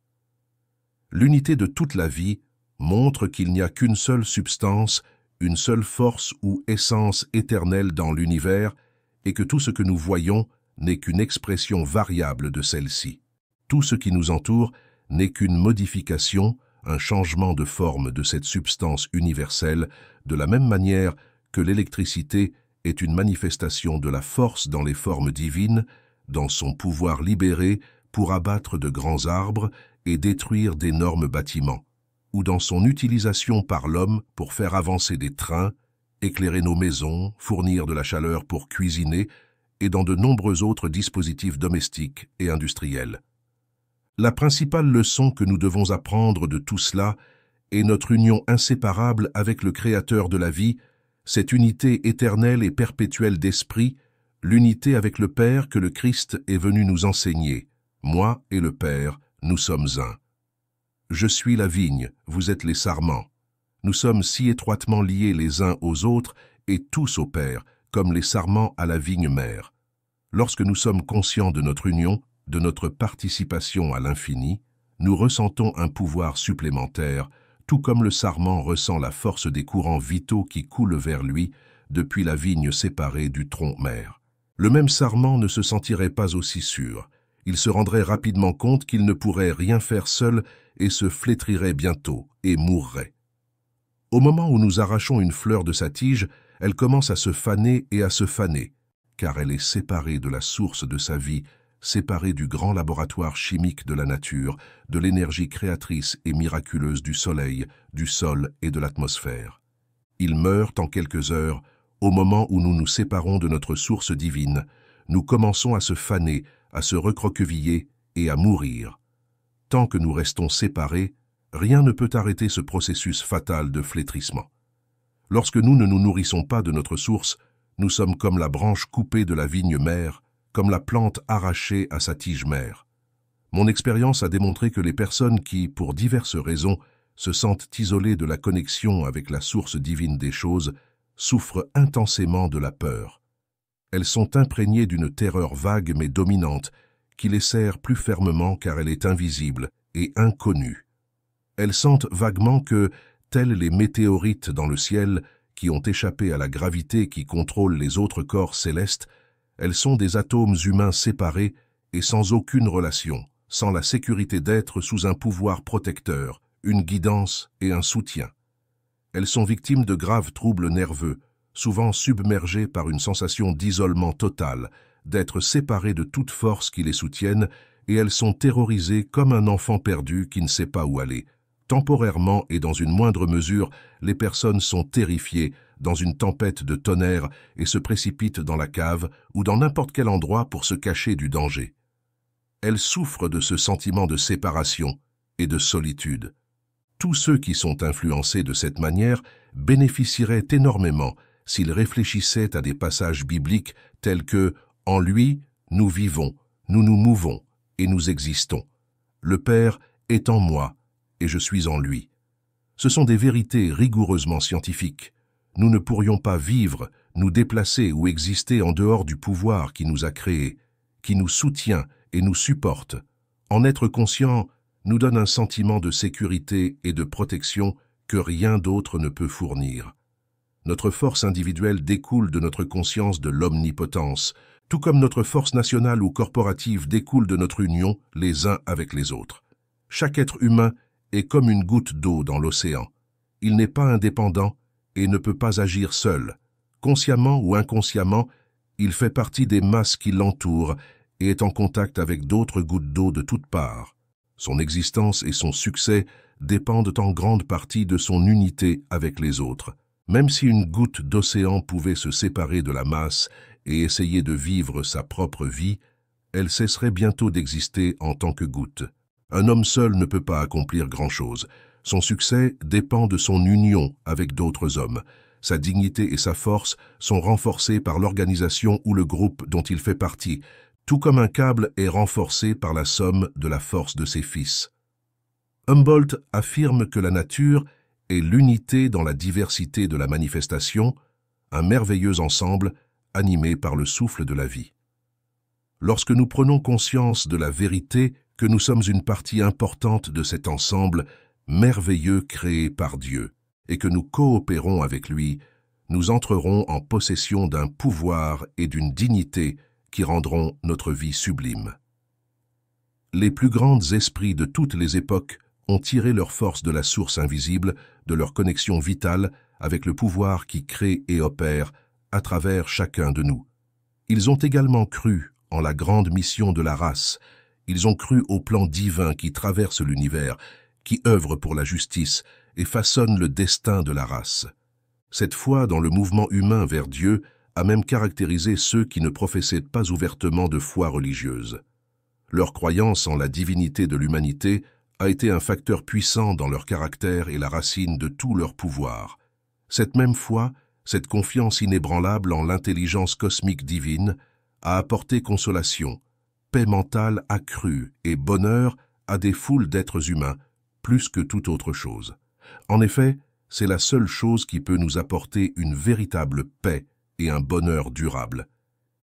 L'unité de toute la vie montre qu'il n'y a qu'une seule substance, une seule force ou essence éternelle dans l'univers, et que tout ce que nous voyons n'est qu'une expression variable de celle-ci. Tout ce qui nous entoure n'est qu'une modification, un changement de forme de cette substance universelle, de la même manière que l'électricité est une manifestation de la force dans les formes divines, dans son pouvoir libéré pour abattre de grands arbres et détruire d'énormes bâtiments, ou dans son utilisation par l'homme pour faire avancer des trains, éclairer nos maisons, fournir de la chaleur pour cuisiner, et dans de nombreux autres dispositifs domestiques et industriels. La principale leçon que nous devons apprendre de tout cela est notre union inséparable avec le Créateur de la vie, cette unité éternelle et perpétuelle d'esprit, l'unité avec le Père que le Christ est venu nous enseigner. Moi et le Père, nous sommes un. Je suis la vigne, vous êtes les sarments. Nous sommes si étroitement liés les uns aux autres et tous au Père, comme les sarments à la vigne mère. Lorsque nous sommes conscients de notre union, de notre participation à l'infini, nous ressentons un pouvoir supplémentaire, tout comme le sarment ressent la force des courants vitaux qui coulent vers lui depuis la vigne séparée du tronc mère. Le même sarment ne se sentirait pas aussi sûr. Il se rendrait rapidement compte qu'il ne pourrait rien faire seul et se flétrirait bientôt et mourrait. Au moment où nous arrachons une fleur de sa tige, elle commence à se faner et à se faner, car elle est séparée de la source de sa vie, séparée du grand laboratoire chimique de la nature, de l'énergie créatrice et miraculeuse du soleil, du sol et de l'atmosphère. Il meurt en quelques heures, au moment où nous nous séparons de notre source divine, nous commençons à se faner, à se recroqueviller et à mourir. Tant que nous restons séparés, rien ne peut arrêter ce processus fatal de flétrissement. Lorsque nous ne nous nourrissons pas de notre source, nous sommes comme la branche coupée de la vigne mère, comme la plante arrachée à sa tige mère. Mon expérience a démontré que les personnes qui, pour diverses raisons, se sentent isolées de la connexion avec la source divine des choses, souffrent intensément de la peur. Elles sont imprégnées d'une terreur vague mais dominante, qui les serre plus fermement car elle est invisible et inconnue. Elles sentent vaguement que, tels les météorites dans le ciel, qui ont échappé à la gravité qui contrôle les autres corps célestes, elles sont des atomes humains séparés et sans aucune relation, sans la sécurité d'être sous un pouvoir protecteur, une guidance et un soutien. Elles sont victimes de graves troubles nerveux, souvent submergées par une sensation d'isolement total, d'être séparées de toute force qui les soutienne, et elles sont terrorisées comme un enfant perdu qui ne sait pas où aller. Temporairement et dans une moindre mesure, les personnes sont terrifiées dans une tempête de tonnerre et se précipitent dans la cave ou dans n'importe quel endroit pour se cacher du danger. Elles souffrent de ce sentiment de séparation et de solitude. Tous ceux qui sont influencés de cette manière bénéficieraient énormément s'ils réfléchissaient à des passages bibliques tels que « En lui, nous vivons, nous nous mouvons et nous existons. Le Père est en moi et je suis en lui. » Ce sont des vérités rigoureusement scientifiques. Nous ne pourrions pas vivre, nous déplacer ou exister en dehors du pouvoir qui nous a créés, qui nous soutient et nous supporte. En être conscient nous donne un sentiment de sécurité et de protection que rien d'autre ne peut fournir. Notre force individuelle découle de notre conscience de l'omnipotence, tout comme notre force nationale ou corporative découle de notre union les uns avec les autres. Chaque être humain est comme une goutte d'eau dans l'océan. Il n'est pas indépendant et ne peut pas agir seul. Consciemment ou inconsciemment, il fait partie des masses qui l'entourent et est en contact avec d'autres gouttes d'eau de toutes parts. Son existence et son succès dépendent en grande partie de son unité avec les autres. Même si une goutte d'océan pouvait se séparer de la masse et essayer de vivre sa propre vie, elle cesserait bientôt d'exister en tant que goutte. Un homme seul ne peut pas accomplir grand-chose. Son succès dépend de son union avec d'autres hommes. Sa dignité et sa force sont renforcées par l'organisation ou le groupe dont il fait partie, tout comme un câble est renforcé par la somme de la force de ses fils. Humboldt affirme que la nature est l'unité dans la diversité de la manifestation, un merveilleux ensemble animé par le souffle de la vie. Lorsque nous prenons conscience de la vérité que nous sommes une partie importante de cet ensemble merveilleux créé par Dieu et que nous coopérons avec lui, nous entrerons en possession d'un pouvoir et d'une dignité qui rendront notre vie sublime. Les plus grands esprits de toutes les époques ont tiré leur force de la source invisible, de leur connexion vitale avec le pouvoir qui crée et opère à travers chacun de nous. Ils ont également cru en la grande mission de la race. Ils ont cru au plan divin qui traverse l'univers, qui œuvre pour la justice et façonne le destin de la race. Cette foi dans le mouvement humain vers Dieu a même caractérisé ceux qui ne professaient pas ouvertement de foi religieuse. Leur croyance en la divinité de l'humanité a été un facteur puissant dans leur caractère et la racine de tout leur pouvoir. Cette même foi, cette confiance inébranlable en l'intelligence cosmique divine, a apporté consolation, paix mentale accrue et bonheur à des foules d'êtres humains, plus que toute autre chose. En effet, c'est la seule chose qui peut nous apporter une véritable paix et un bonheur durable.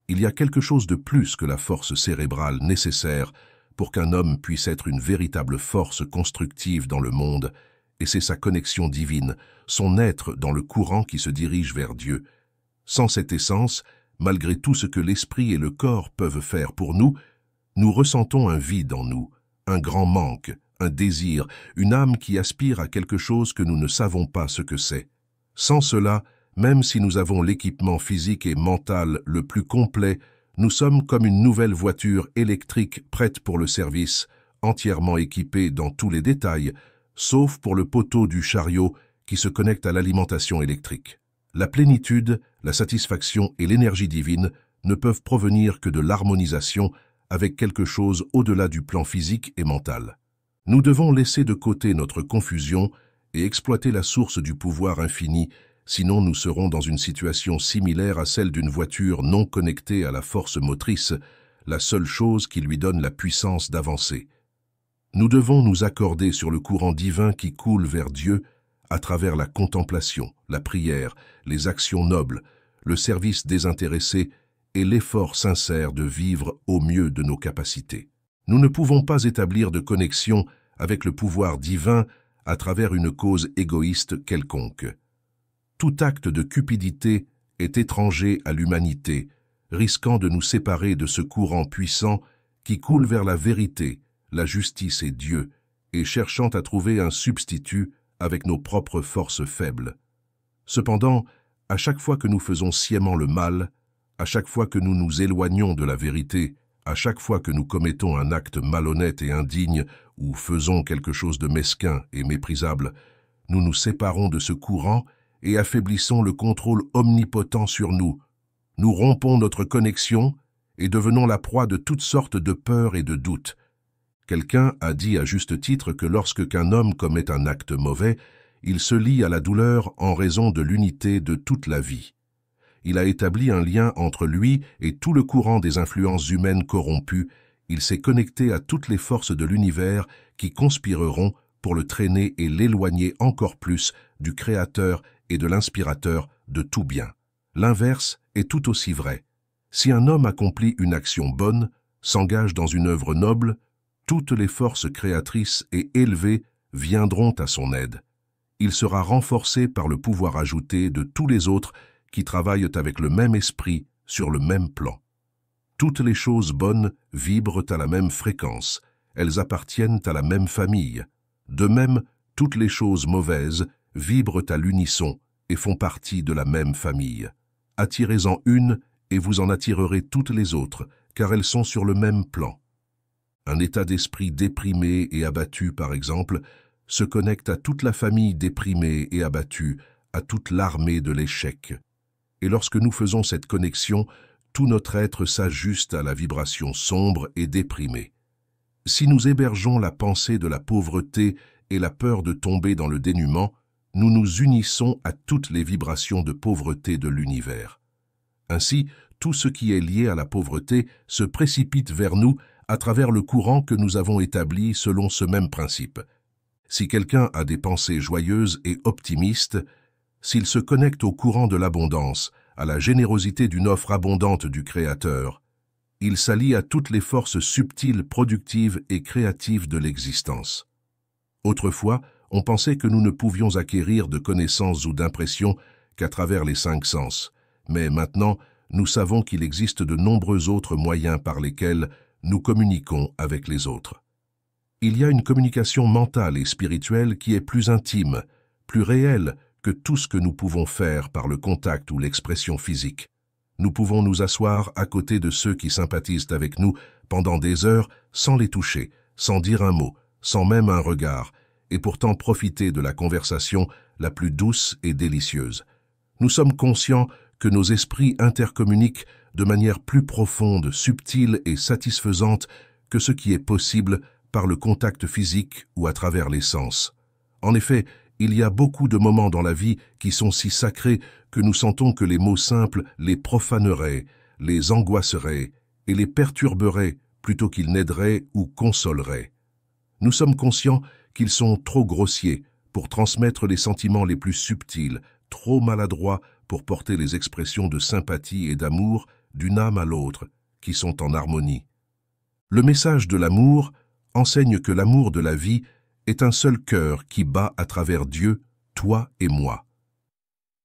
Il y a quelque chose de plus que la force cérébrale nécessaire pour qu'un homme puisse être une véritable force constructive dans le monde, et c'est sa connexion divine, son être dans le courant qui se dirige vers Dieu. Sans cette essence, malgré tout ce que l'esprit et le corps peuvent faire pour nous, nous ressentons un vide en nous, un grand manque, un désir, une âme qui aspire à quelque chose que nous ne savons pas ce que c'est. Sans cela, même si nous avons l'équipement physique et mental le plus complet, nous sommes comme une nouvelle voiture électrique prête pour le service, entièrement équipée dans tous les détails, sauf pour le poteau du chariot qui se connecte à l'alimentation électrique. La plénitude, la satisfaction et l'énergie divine ne peuvent provenir que de l'harmonisation avec quelque chose au-delà du plan physique et mental. Nous devons laisser de côté notre confusion et exploiter la source du pouvoir infini, sinon nous serons dans une situation similaire à celle d'une voiture non connectée à la force motrice, la seule chose qui lui donne la puissance d'avancer. Nous devons nous accorder sur le courant divin qui coule vers Dieu à travers la contemplation, la prière, les actions nobles, le service désintéressé et l'effort sincère de vivre au mieux de nos capacités. Nous ne pouvons pas établir de connexion avec le pouvoir divin à travers une cause égoïste quelconque. Tout acte de cupidité est étranger à l'humanité, risquant de nous séparer de ce courant puissant qui coule vers la vérité, la justice et Dieu, et cherchant à trouver un substitut avec nos propres forces faibles. Cependant, à chaque fois que nous faisons sciemment le mal, à chaque fois que nous nous éloignons de la vérité, à chaque fois que nous commettons un acte malhonnête et indigne ou faisons quelque chose de mesquin et méprisable, nous nous séparons de ce courant et affaiblissons le contrôle omnipotent sur nous. Nous rompons notre connexion et devenons la proie de toutes sortes de peurs et de doutes. Quelqu'un a dit à juste titre que lorsque qu'un homme commet un acte mauvais, il se lie à la douleur en raison de l'unité de toute la vie. Il a établi un lien entre lui et tout le courant des influences humaines corrompues. Il s'est connecté à toutes les forces de l'univers qui conspireront pour le traîner et l'éloigner encore plus du Créateur et de l'Inspirateur de tout bien. L'inverse est tout aussi vrai. Si un homme accomplit une action bonne, s'engage dans une œuvre noble, toutes les forces créatrices et élevées viendront à son aide. Il sera renforcé par le pouvoir ajouté de tous les autres qui travaillent avec le même esprit sur le même plan. Toutes les choses bonnes vibrent à la même fréquence, elles appartiennent à la même famille. De même, toutes les choses mauvaises vibrent à l'unisson et font partie de la même famille. Attirez-en une et vous en attirerez toutes les autres, car elles sont sur le même plan. Un état d'esprit déprimé et abattu, par exemple, se connecte à toute la famille déprimée et abattue, à toute l'armée de l'échec. Et lorsque nous faisons cette connexion, tout notre être s'ajuste à la vibration sombre et déprimée. Si nous hébergeons la pensée de la pauvreté et la peur de tomber dans le dénuement, nous nous unissons à toutes les vibrations de pauvreté de l'univers. Ainsi, tout ce qui est lié à la pauvreté se précipite vers nous à travers le courant que nous avons établi selon ce même principe. Si quelqu'un a des pensées joyeuses et optimistes, s'il se connecte au courant de l'abondance, à la générosité d'une offre abondante du Créateur, il s'allie à toutes les forces subtiles, productives et créatives de l'existence. Autrefois, on pensait que nous ne pouvions acquérir de connaissances ou d'impressions qu'à travers les 5 sens, mais maintenant, nous savons qu'il existe de nombreux autres moyens par lesquels nous communiquons avec les autres. Il y a une communication mentale et spirituelle qui est plus intime, plus réelle que tout ce que nous pouvons faire par le contact ou l'expression physique. Nous pouvons nous asseoir à côté de ceux qui sympathisent avec nous pendant des heures sans les toucher, sans dire un mot, sans même un regard, et pourtant profiter de la conversation la plus douce et délicieuse. Nous sommes conscients que nos esprits intercommuniquent de manière plus profonde, subtile et satisfaisante que ce qui est possible par le contact physique ou à travers les sens. En effet, il y a beaucoup de moments dans la vie qui sont si sacrés que nous sentons que les mots simples les profaneraient, les angoisseraient et les perturberaient plutôt qu'ils n'aideraient ou consoleraient. Nous sommes conscients qu'ils sont trop grossiers pour transmettre les sentiments les plus subtils, trop maladroits pour porter les expressions de sympathie et d'amour d'une âme à l'autre, qui sont en harmonie. Le message de l'amour enseigne que l'amour de la vie est un seul cœur qui bat à travers Dieu, toi et moi.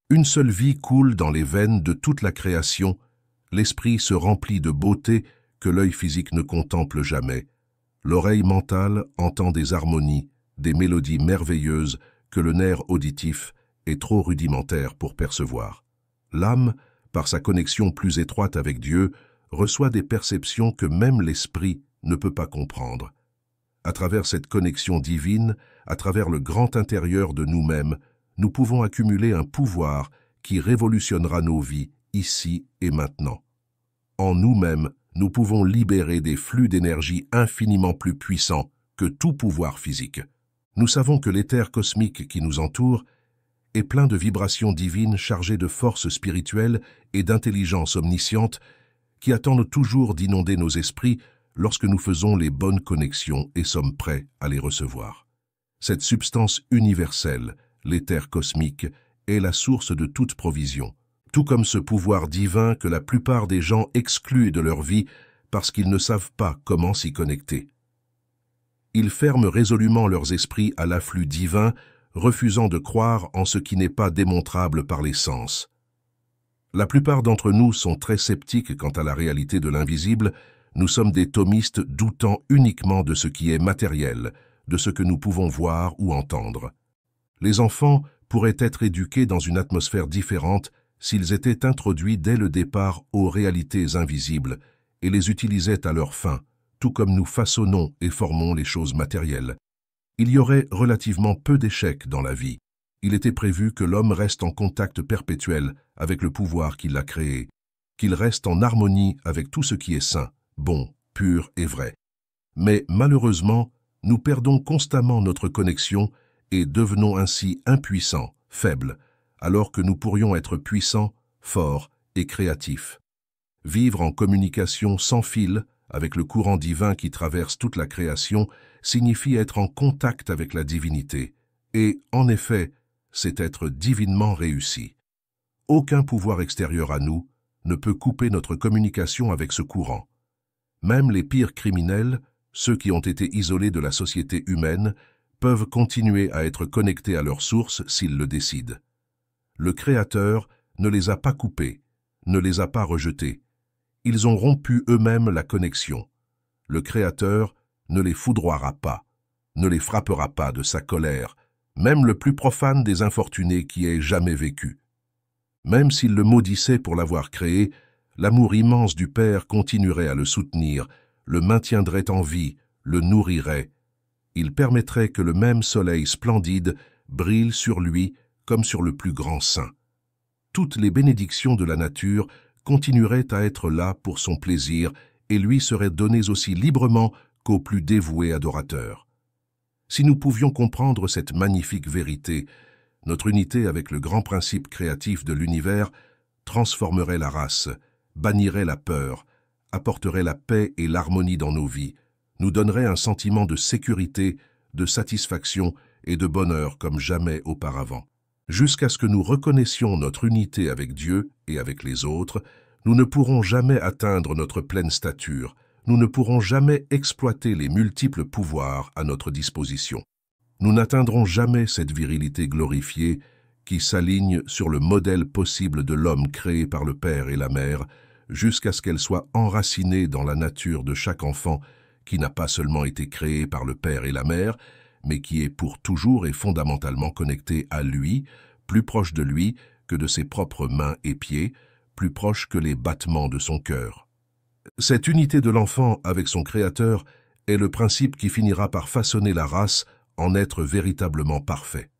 Une seule vie coule dans les veines de toute la création, l'esprit se remplit de beauté que l'œil physique ne contemple jamais. L'oreille mentale entend des harmonies, des mélodies merveilleuses que le nerf auditif est trop rudimentaire pour percevoir. L'âme, par sa connexion plus étroite avec Dieu, reçoit des perceptions que même l'esprit ne peut pas comprendre. À travers cette connexion divine, à travers le grand intérieur de nous-mêmes, nous pouvons accumuler un pouvoir qui révolutionnera nos vies ici et maintenant. En nous-mêmes, nous pouvons libérer des flux d'énergie infiniment plus puissants que tout pouvoir physique. Nous savons que l'éther cosmique qui nous entoure est plein de vibrations divines chargées de forces spirituelles et d'intelligence omnisciente qui attendent toujours d'inonder nos esprits lorsque nous faisons les bonnes connexions et sommes prêts à les recevoir. Cette substance universelle, l'éther cosmique, est la source de toute provision, tout comme ce pouvoir divin que la plupart des gens excluent de leur vie parce qu'ils ne savent pas comment s'y connecter. Ils ferment résolument leurs esprits à l'afflux divin, refusant de croire en ce qui n'est pas démontrable par les sens. La plupart d'entre nous sont très sceptiques quant à la réalité de l'invisible. Nous sommes des thomistes doutant uniquement de ce qui est matériel, de ce que nous pouvons voir ou entendre. Les enfants pourraient être éduqués dans une atmosphère différente s'ils étaient introduits dès le départ aux réalités invisibles et les utilisaient à leur fin, tout comme nous façonnons et formons les choses matérielles. Il y aurait relativement peu d'échecs dans la vie. Il était prévu que l'homme reste en contact perpétuel avec le pouvoir qui l'a créé, qu'il reste en harmonie avec tout ce qui est sain, bon, pur et vrai. Mais malheureusement, nous perdons constamment notre connexion et devenons ainsi impuissants, faibles, alors que nous pourrions être puissants, forts et créatifs. Vivre en communication sans fil avec le courant divin qui traverse toute la création signifie être en contact avec la divinité. Et, en effet, c'est être divinement réussi. Aucun pouvoir extérieur à nous ne peut couper notre communication avec ce courant. Même les pires criminels ceux qui ont été isolés de la société humaine, peuvent continuer à être connectés à leur source s'ils le décident. Le Créateur ne les a pas coupés, ne les a pas rejetés. Ils ont rompu eux-mêmes la connexion. Le Créateur ne les foudroiera pas, ne les frappera pas de sa colère, même le plus profane des infortunés qui ait jamais vécu. Même s'il le maudissait pour l'avoir créé, l'amour immense du Père continuerait à le soutenir, le maintiendrait en vie, le nourrirait. Il permettrait que le même soleil splendide brille sur lui comme sur le plus grand saint. Toutes les bénédictions de la nature continueraient à être là pour son plaisir et lui seraient données aussi librement qu'aux plus dévoués adorateurs. Si nous pouvions comprendre cette magnifique vérité, notre unité avec le grand principe créatif de l'univers transformerait la race, bannirait la peur, apporterait la paix et l'harmonie dans nos vies, nous donnerait un sentiment de sécurité, de satisfaction et de bonheur comme jamais auparavant. Jusqu'à ce que nous reconnaissions notre unité avec Dieu et avec les autres, nous ne pourrons jamais atteindre notre pleine stature, nous ne pourrons jamais exploiter les multiples pouvoirs à notre disposition. Nous n'atteindrons jamais cette virilité glorifiée qui s'aligne sur le modèle possible de l'homme créé par le Père et la Mère, jusqu'à ce qu'elle soit enracinée dans la nature de chaque enfant qui n'a pas seulement été créé par le Père et la Mère, mais qui est pour toujours et fondamentalement connecté à lui, plus proche de lui que de ses propres mains et pieds, plus proche que les battements de son cœur. Cette unité de l'enfant avec son Créateur est le principe qui finira par façonner la race en être véritablement parfait.